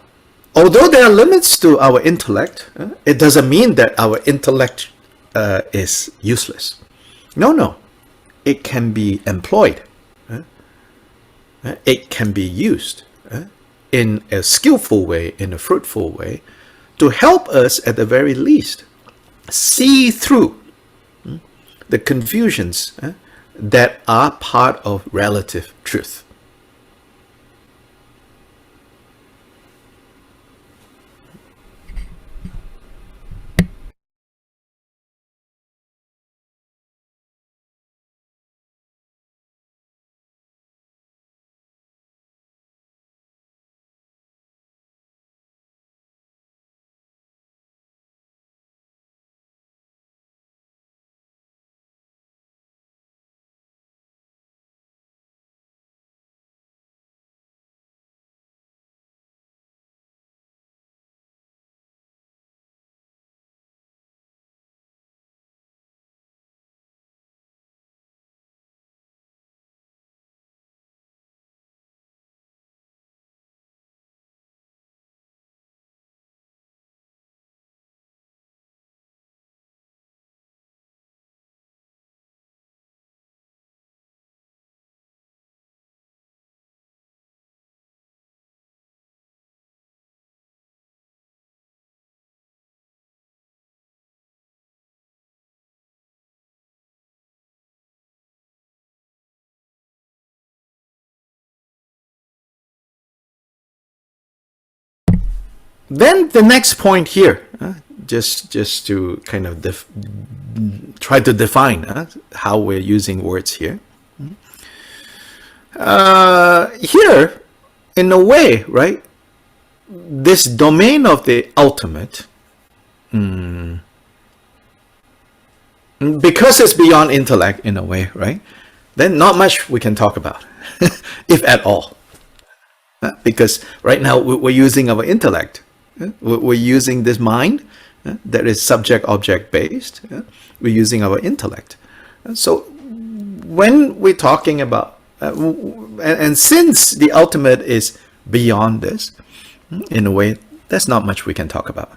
although there are limits to our intellect, it doesn't mean that our intellect is useless. No. It can be employed. It can be used in a skillful way, in a fruitful way, to help us at the very least see through the confusions that are part of relative truth. Then the next point here, just to kind of try to define how we're using words here. Here, in a way, right, this domain of the ultimate, because it's beyond intellect in a way, right, then not much we can talk about, if at all. Because right now we're using our intellect. We're using this mind that is subject-object based. We're using our intellect. So when we're talking about, and since the ultimate is beyond this, in a way, there's not much we can talk about.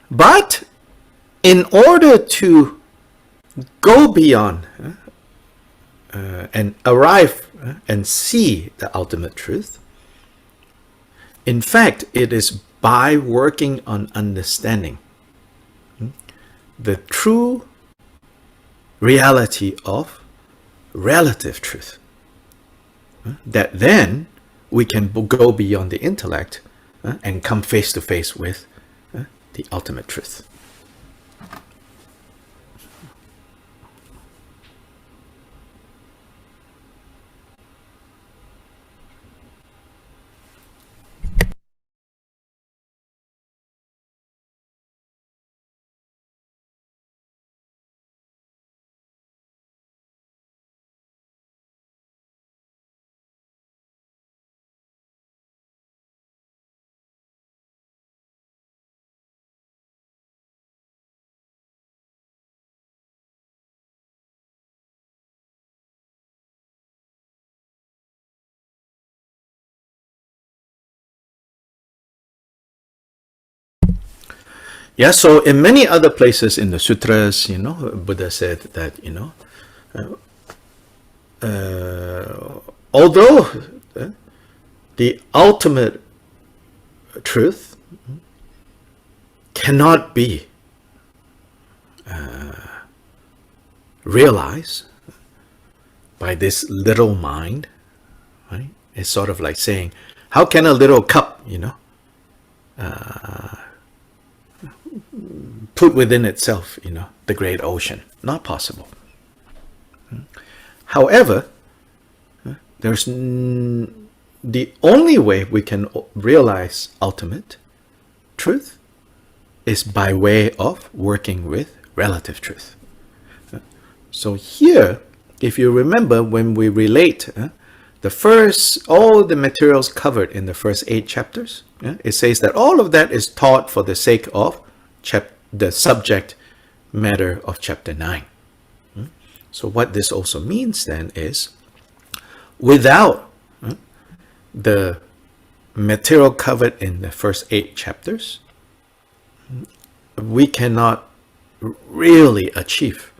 But in order to go beyond and arrive and see the ultimate truth, in fact, it is by working on understanding the true reality of relative truth, that then we can go beyond the intellect and come face to face with the ultimate truth. Yeah, so in many other places in the sutras, Buddha said that, although the ultimate truth cannot be realized by this little mind, right? It's sort of like saying, how can a little cup, put within itself, the great ocean? Not possible. However, there's the only way we can realize ultimate truth is by way of working with relative truth. So here, if you remember, when we relate all the materials covered in the first 8 chapters, it says that all of that is taught for the sake of the subject matter of chapter 9. So what this also means then is, without the material covered in the first 8 chapters, we cannot really achieve,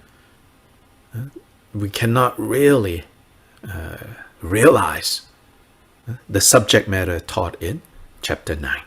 we cannot really realize the subject matter taught in chapter 9.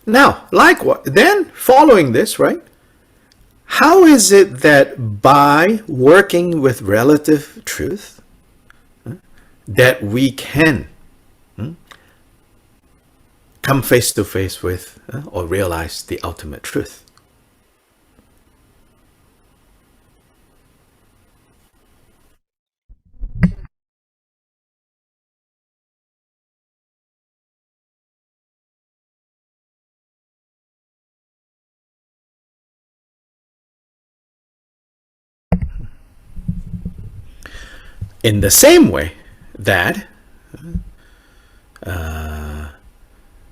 Now, likewise, then following this, right? How is it that by working with relative truth, that we can come face to face with or realize the ultimate truth? In the same way that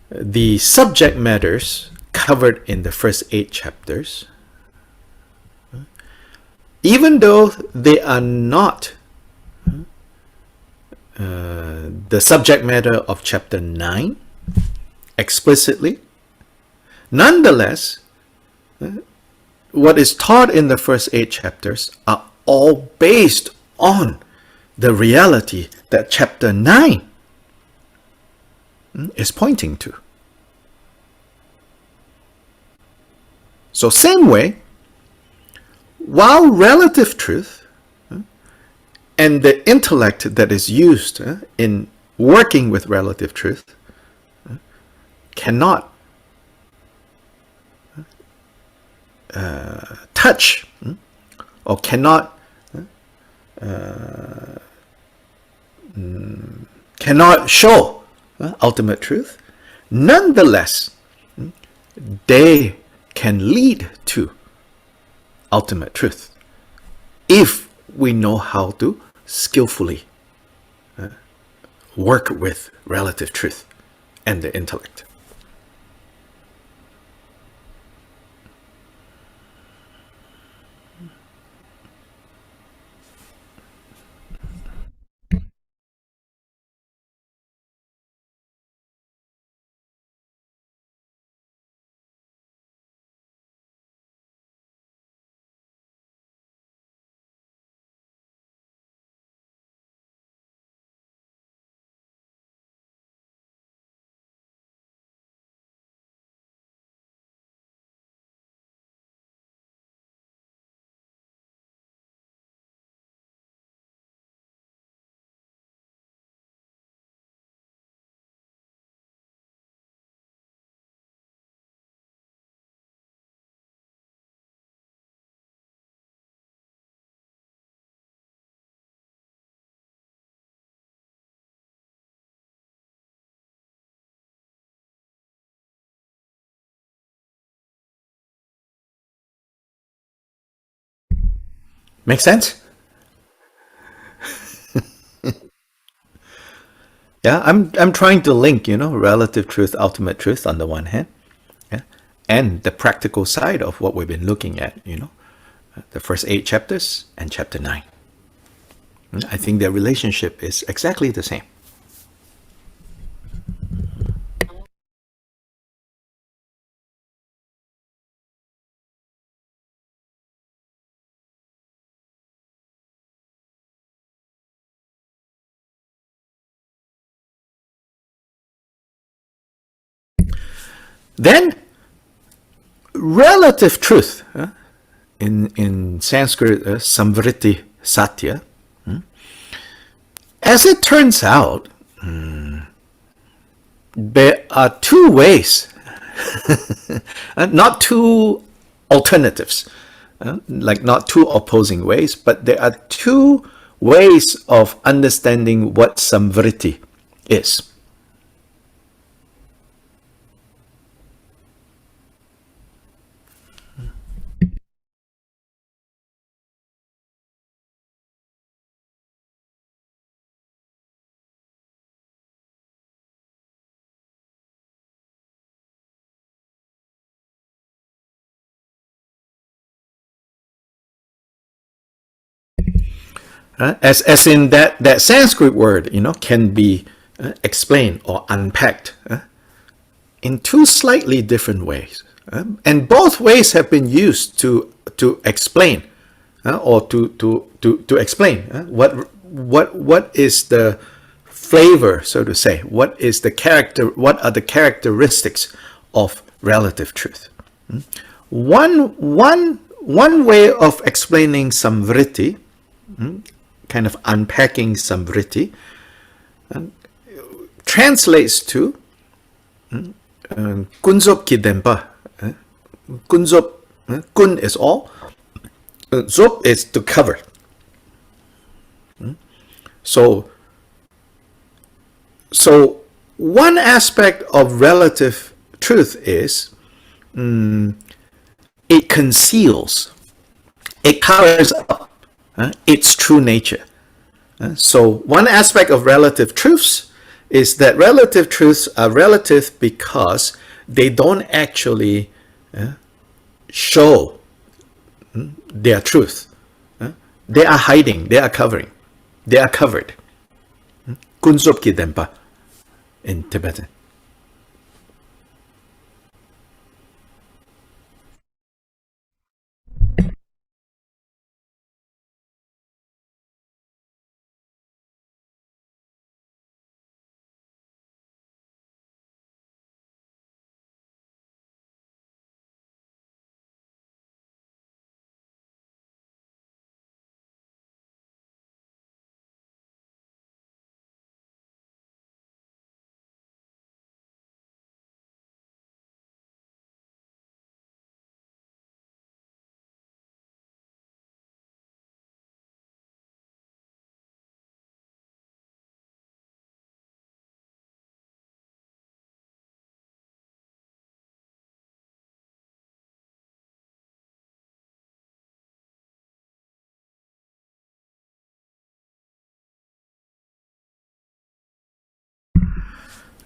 the subject matters covered in the first 8 chapters, even though they are not the subject matter of chapter 9 explicitly, nonetheless, what is taught in the first 8 chapters are all based on the reality that chapter 9 is pointing to. So same way, while relative truth and the intellect that is used in working with relative truth cannot touch or cannot show ultimate truth, nonetheless, they can lead to ultimate truth if we know how to skillfully work with relative truth and the intellect. Make sense? Yeah, I'm trying to link, relative truth, ultimate truth on the one hand, yeah, and the practical side of what we've been looking at, the first 8 chapters and chapter 9. I think their relationship is exactly the same. Then, relative truth, in Sanskrit, samvriti satya, as it turns out, there are 2 ways, not 2 alternatives, like not 2 opposing ways, but there are 2 ways of understanding what samvriti is. As in that Sanskrit word, can be explained or unpacked in 2 slightly different ways, and both ways have been used to explain or to explain what is the flavor, so to say. What are the characteristics of relative truth. One way of explaining samvritti, kind of unpacking samvritti, translates to kunzop ki dempa. Kunzop, kun is all, zop is to cover. So one aspect of relative truth is it conceals, it covers up its true nature. So one aspect of relative truths is that relative truths are relative because they don't actually show their truth. They are hiding, they are covering, they are covered. Kunsup ki dempa in Tibetan.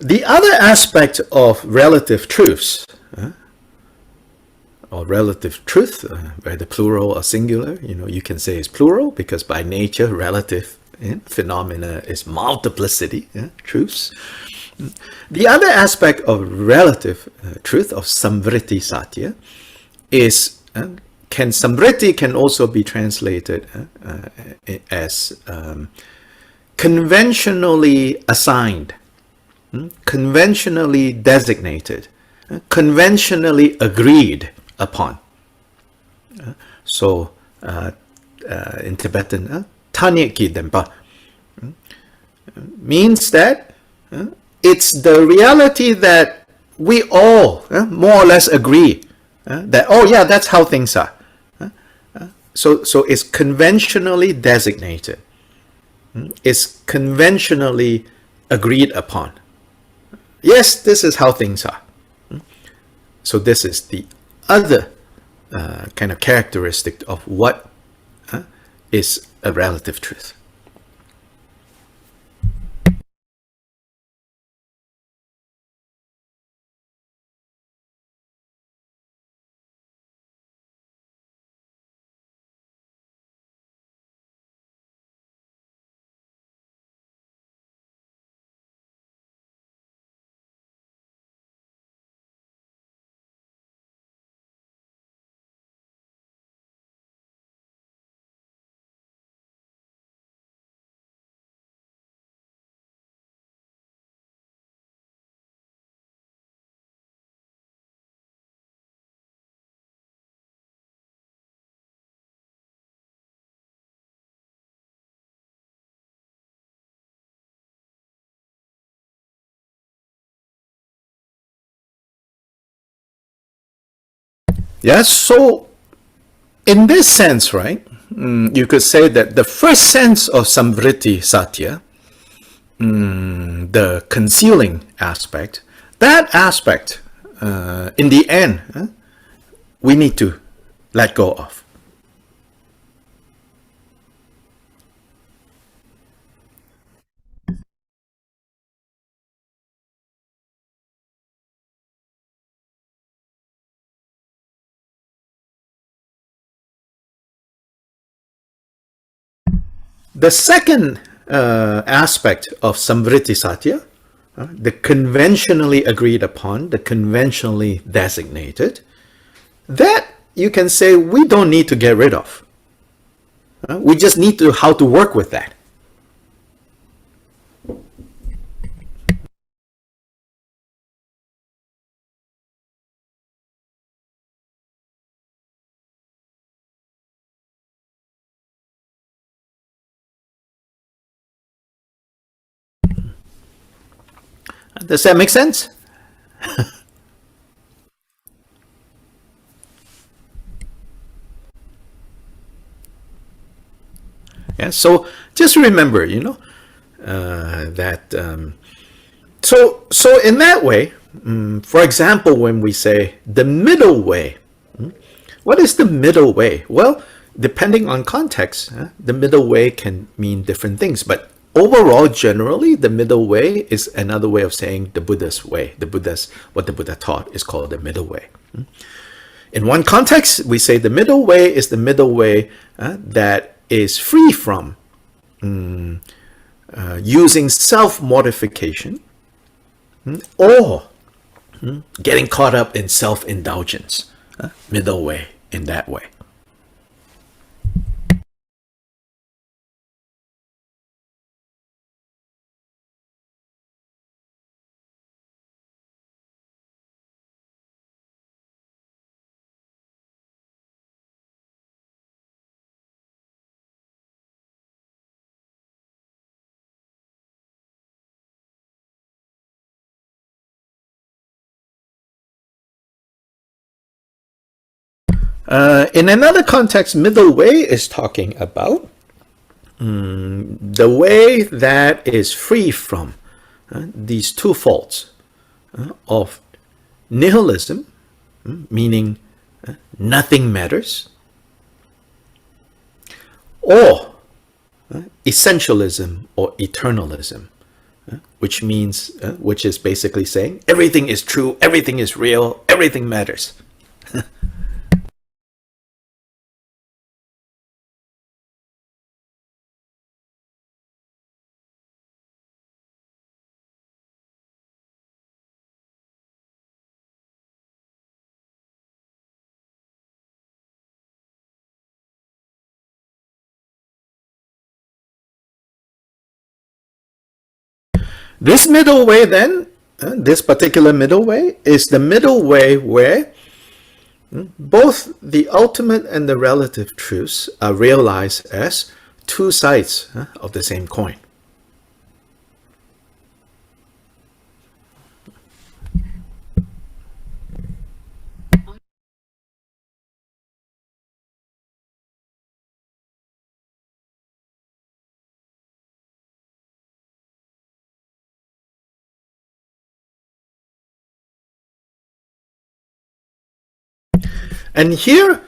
The other aspect of relative truths, or relative truth, whether plural or singular, you can say it's plural because by nature relative phenomena is multiplicity, truths. The other aspect of relative truth, of samvritti satya, is samvritti can also be translated as conventionally assigned, conventionally designated, conventionally agreed upon. So in Tibetan, Tanya ki dempa means that it's the reality that we all more or less agree that, oh yeah, that's how things are. So it's conventionally designated. It's conventionally agreed upon. Yes, this is how things are. So this is the other kind of characteristic of what is a relative truth. Yes, so in this sense, right, you could say that the first sense of samvritti satya, the concealing aspect, that aspect, in the end, we need to let go of. The second aspect of samvritti satya, the conventionally agreed upon, the conventionally designated, that you can say we don't need to get rid of. We just need to how to work with that. Does that make sense? Yeah, so just remember, that so in that way, for example, when we say the middle way, what is the middle way? Well, depending on context, the middle way can mean different things, but overall, generally, the middle way is another way of saying the Buddha's way. What the Buddha taught is called the middle way. In one context, we say the middle way is the middle way that is free from using self-mortification or getting caught up in self-indulgence. Middle way in that way. In another context, middle way is talking about the way that is free from these two faults of nihilism, meaning nothing matters, or essentialism or eternalism, which is basically saying everything is true, everything is real, everything matters. This middle way then, this particular middle way, is the middle way where both the ultimate and the relative truths are realized as two sides of the same coin. And here,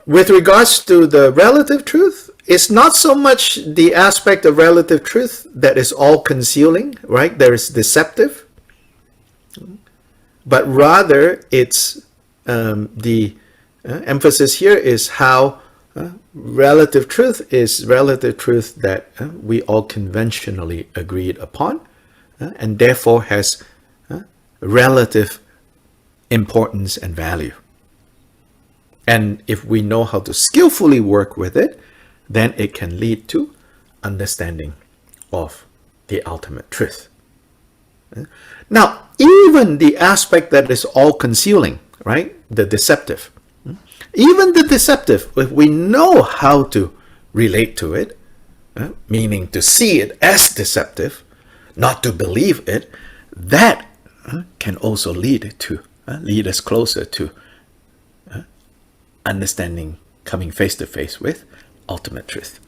with regards to the relative truth, it's not so much the aspect of relative truth that is all concealing, right? There is deceptive, but rather it's the emphasis here is how relative truth is relative truth that we all conventionally agreed upon, and therefore has relative importance and value. And if we know how to skillfully work with it, then it can lead to understanding of the ultimate truth. Now, even the aspect that is all concealing, right? The deceptive. Even the deceptive, if we know how to relate to it, meaning to see it as deceptive, not to believe it, that can also lead us closer to understanding, coming face to face with ultimate truth.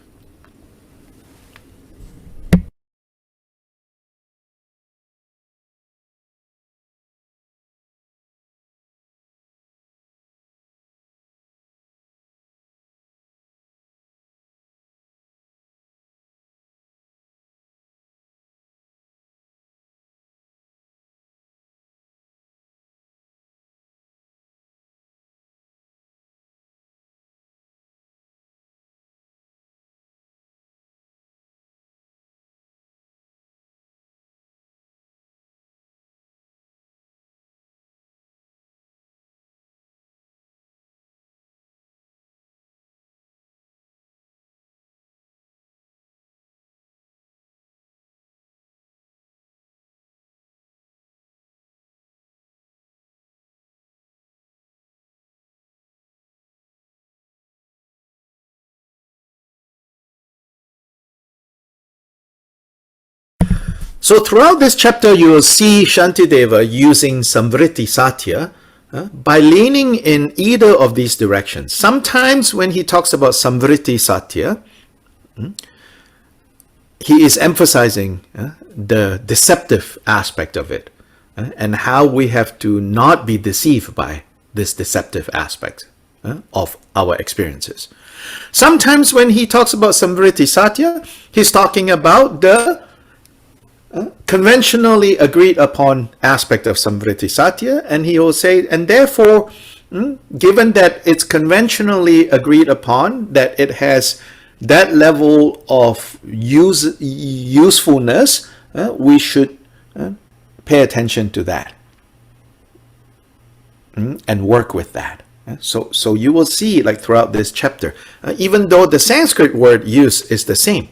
So throughout this chapter, you will see Shantideva using Samvriti Satya by leaning in either of these directions. Sometimes when he talks about Samvriti Satya, he is emphasizing the deceptive aspect of it and how we have to not be deceived by this deceptive aspect of our experiences. Sometimes when he talks about Samvriti Satya, he's talking about the conventionally agreed upon aspect of Samvriti Satya, and he will say, and therefore, given that it's conventionally agreed upon, that it has that level of usefulness, we should pay attention to that and work with that. So you will see, like throughout this chapter, even though the Sanskrit word use is the same,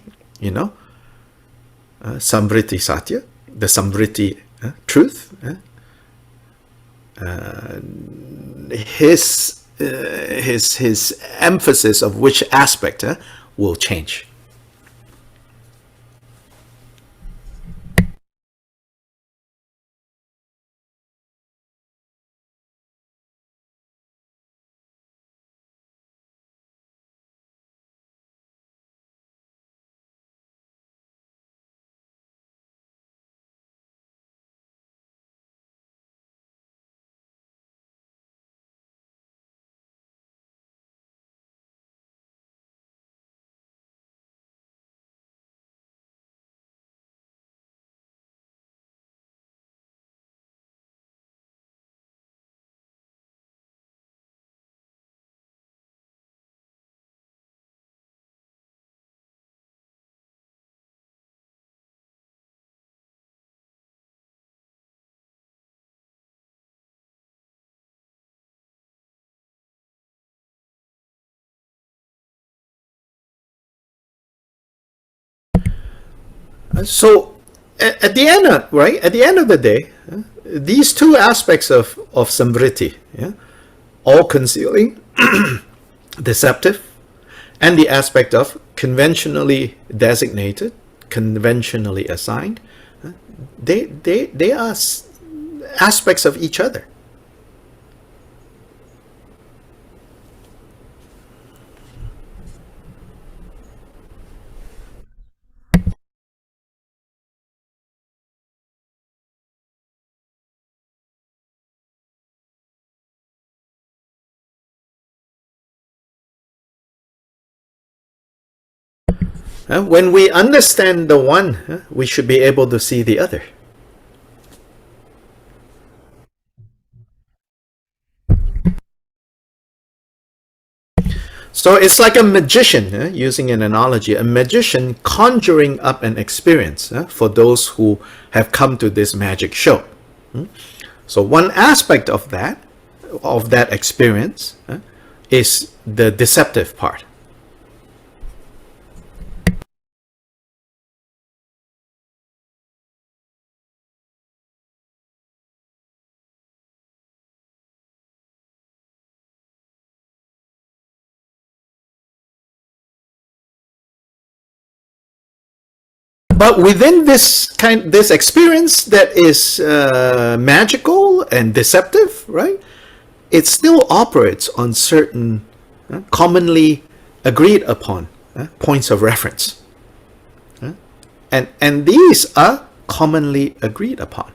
Samvriti Satya, the Samvriti truth, his emphasis of which aspect will change. So at the end, at the end of the day, these two aspects of Samvriti, all concealing, deceptive, and the aspect of conventionally designated, conventionally assigned, they are aspects of each other. When we understand the one, we should be able to see the other. So it's like a magician, using an analogy, a magician conjuring up an experience for those who have come to this magic show. So one aspect of that experience is the deceptive part. But within this experience that is magical and deceptive, right? It still operates on certain commonly agreed upon points of reference, and these are commonly agreed upon.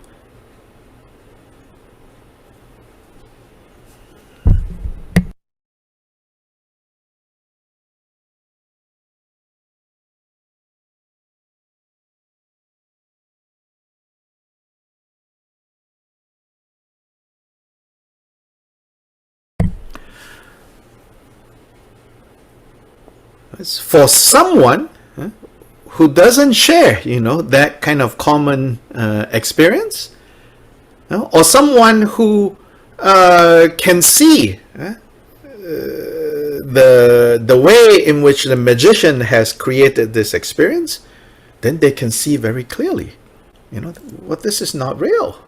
For someone who doesn't share, that kind of common experience, or someone who can see the way in which the magician has created this experience, then they can see very clearly, what this is not real.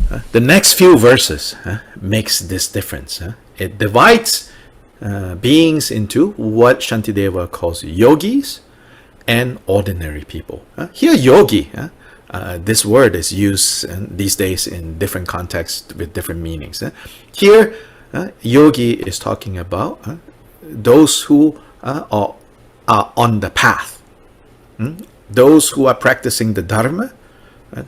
The next few verses makes this difference. It divides beings into what Shantideva calls yogis and ordinary people. Here, yogi, this word is used these days in different contexts with different meanings. Here, yogi is talking about those who are on the path, those who are practicing the Dharma,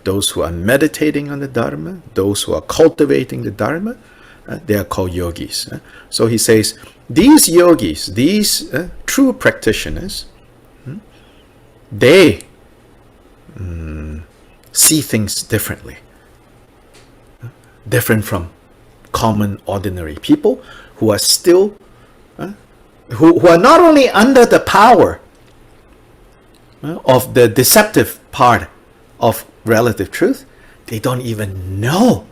those who are meditating on the Dharma, those who are cultivating the Dharma, they are called yogis. So he says, these yogis, these true practitioners, they see things differently, different from common ordinary people who are still, who are not only under the power of the deceptive part of relative truth, they don't even know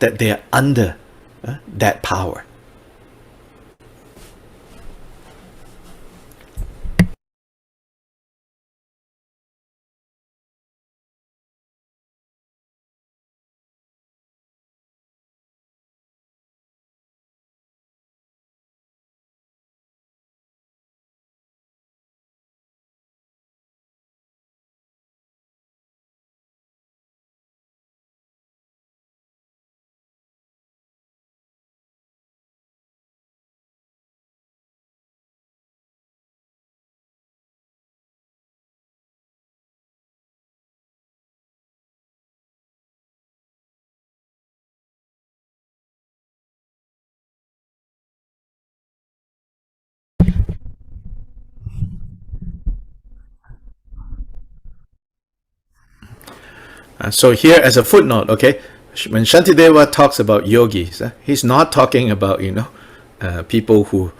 that they are under that power. So here as a footnote, okay, when Shantideva talks about yogis, he's not talking about, people who,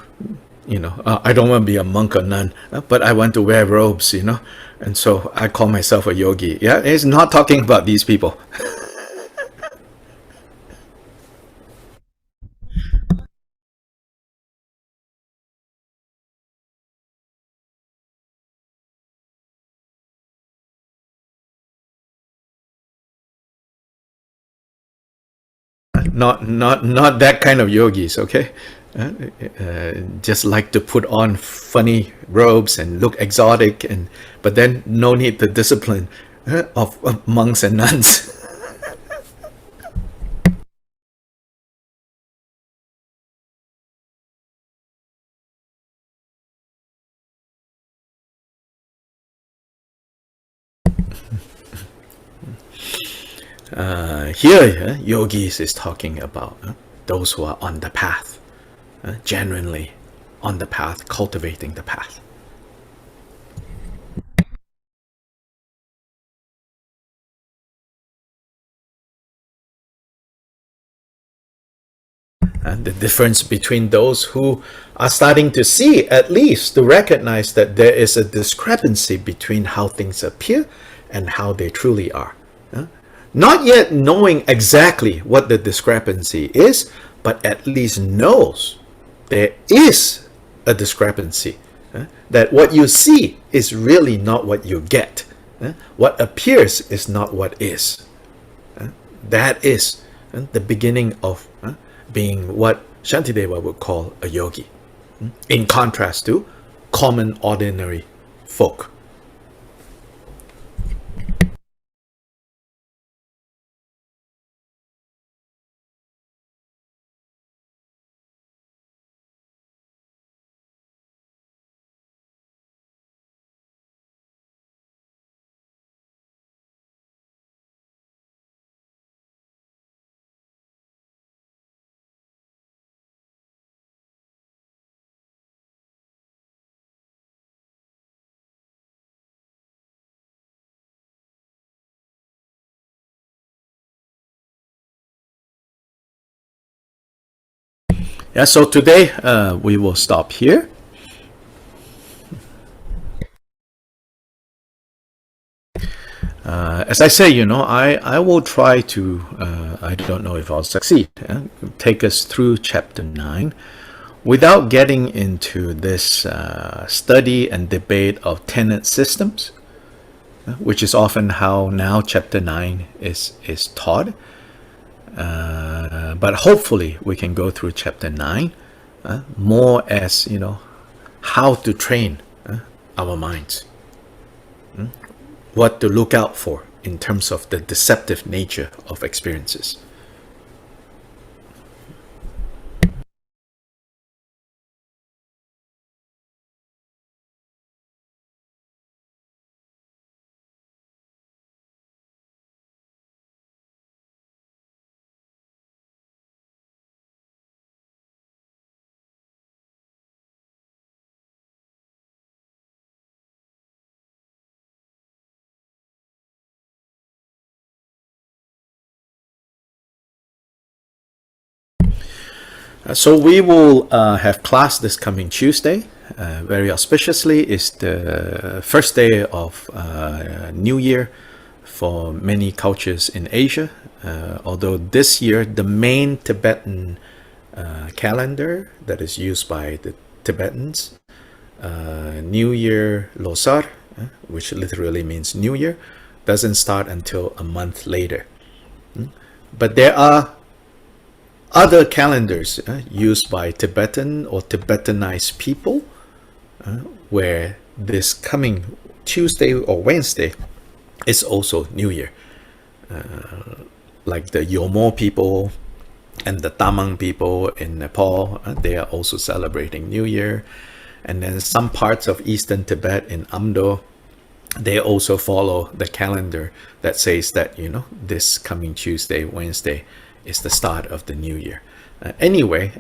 I don't want to be a monk or nun, but I want to wear robes, and so I call myself a yogi. Yeah, he's not talking about these people. Not that kind of yogis, okay? Just like to put on funny robes and look exotic, but then no need the discipline of monks and nuns. Here, yogis is talking about those who are on the path, genuinely on the path, cultivating the path. And the difference between those who are starting to see, at least to recognize that there is a discrepancy between how things appear and how they truly are. Not yet knowing exactly what the discrepancy is, but at least knows there is a discrepancy. That what you see is really not what you get. What appears is not what is. That is the beginning of being what Shantideva would call a yogi, in contrast to common ordinary folk. Yeah, so today we will stop here. As I say, I will try to, I don't know if I'll succeed, take us through chapter 9 without getting into this study and debate of tenet systems, which is often how now chapter 9 is taught. But hopefully we can go through chapter 9 more as, how to train our minds, what to look out for in terms of the deceptive nature of experiences. So we will have class this coming Tuesday. Very auspiciously is the first day of New Year for many cultures in Asia. Although this year the main Tibetan calendar that is used by the Tibetans, New Year Losar, which literally means New Year, doesn't start until a month later. But there are other calendars used by Tibetan or Tibetanized people, where this coming Tuesday or Wednesday is also New Year. Like the Yomo people and the Tamang people in Nepal, they are also celebrating New Year. And then some parts of Eastern Tibet in Amdo, they also follow the calendar that says that, this coming Tuesday, Wednesday is the start of the new year. Anyway,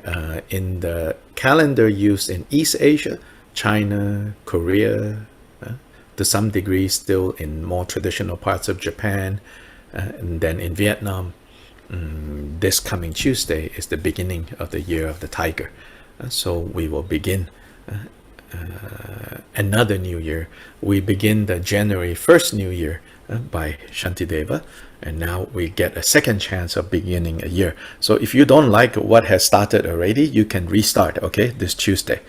in the calendar used in East Asia, China, Korea, to some degree still in more traditional parts of Japan, and then in Vietnam, this coming Tuesday is the beginning of the year of the tiger. So we will begin another new year. We begin the January 1st new year by Shantideva, and now we get a second chance of beginning a year. So if you don't like what has started already, you can restart, okay, this Tuesday.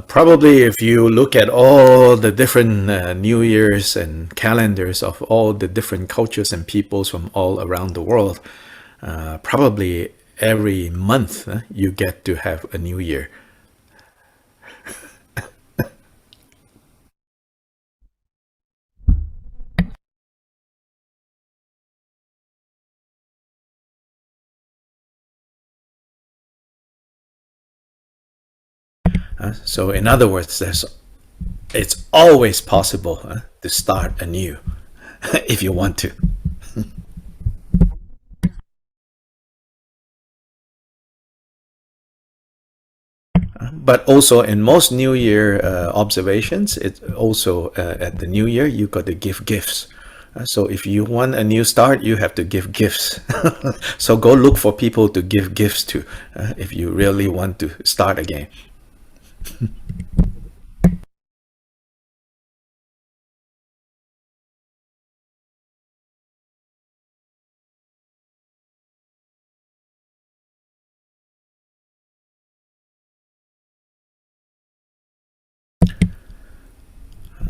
Probably if you look at all the different New Year's and calendars of all the different cultures and peoples from all around the world, probably every month you get to have a new year. So in other words, it's always possible to start anew if you want to. But also in most New Year observations, it's also at the New Year, you got to give gifts. So if you want a new start, you have to give gifts. So go look for people to give gifts to if you really want to start again.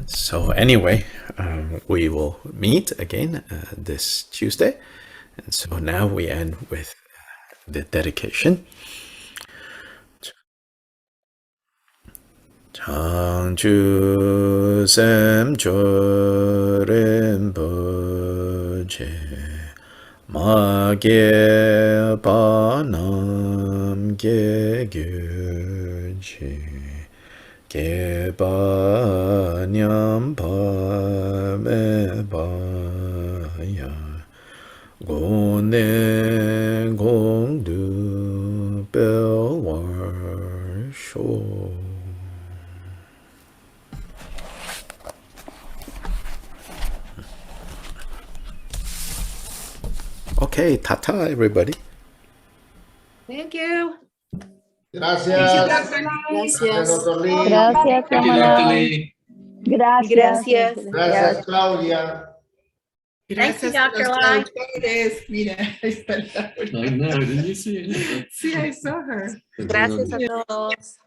So anyway, we will meet again this Tuesday. And so now we end with the dedication. Changchu sem chorenpoche ma ge pa nam ge gyuchi ge pa nyam pa me pa ya go ne gong du bel war sho. Okay, ta-ta, everybody. Thank you. Gracias. Gracias. Dr. Lee. Gracias, Thank you, Dr. Lee. Gracias. Gracias, Claudia. Thank you, Dr. Lai. Mira, ahí está Laura. I know, didn't you see it? Sí, I saw her. Gracias a todos.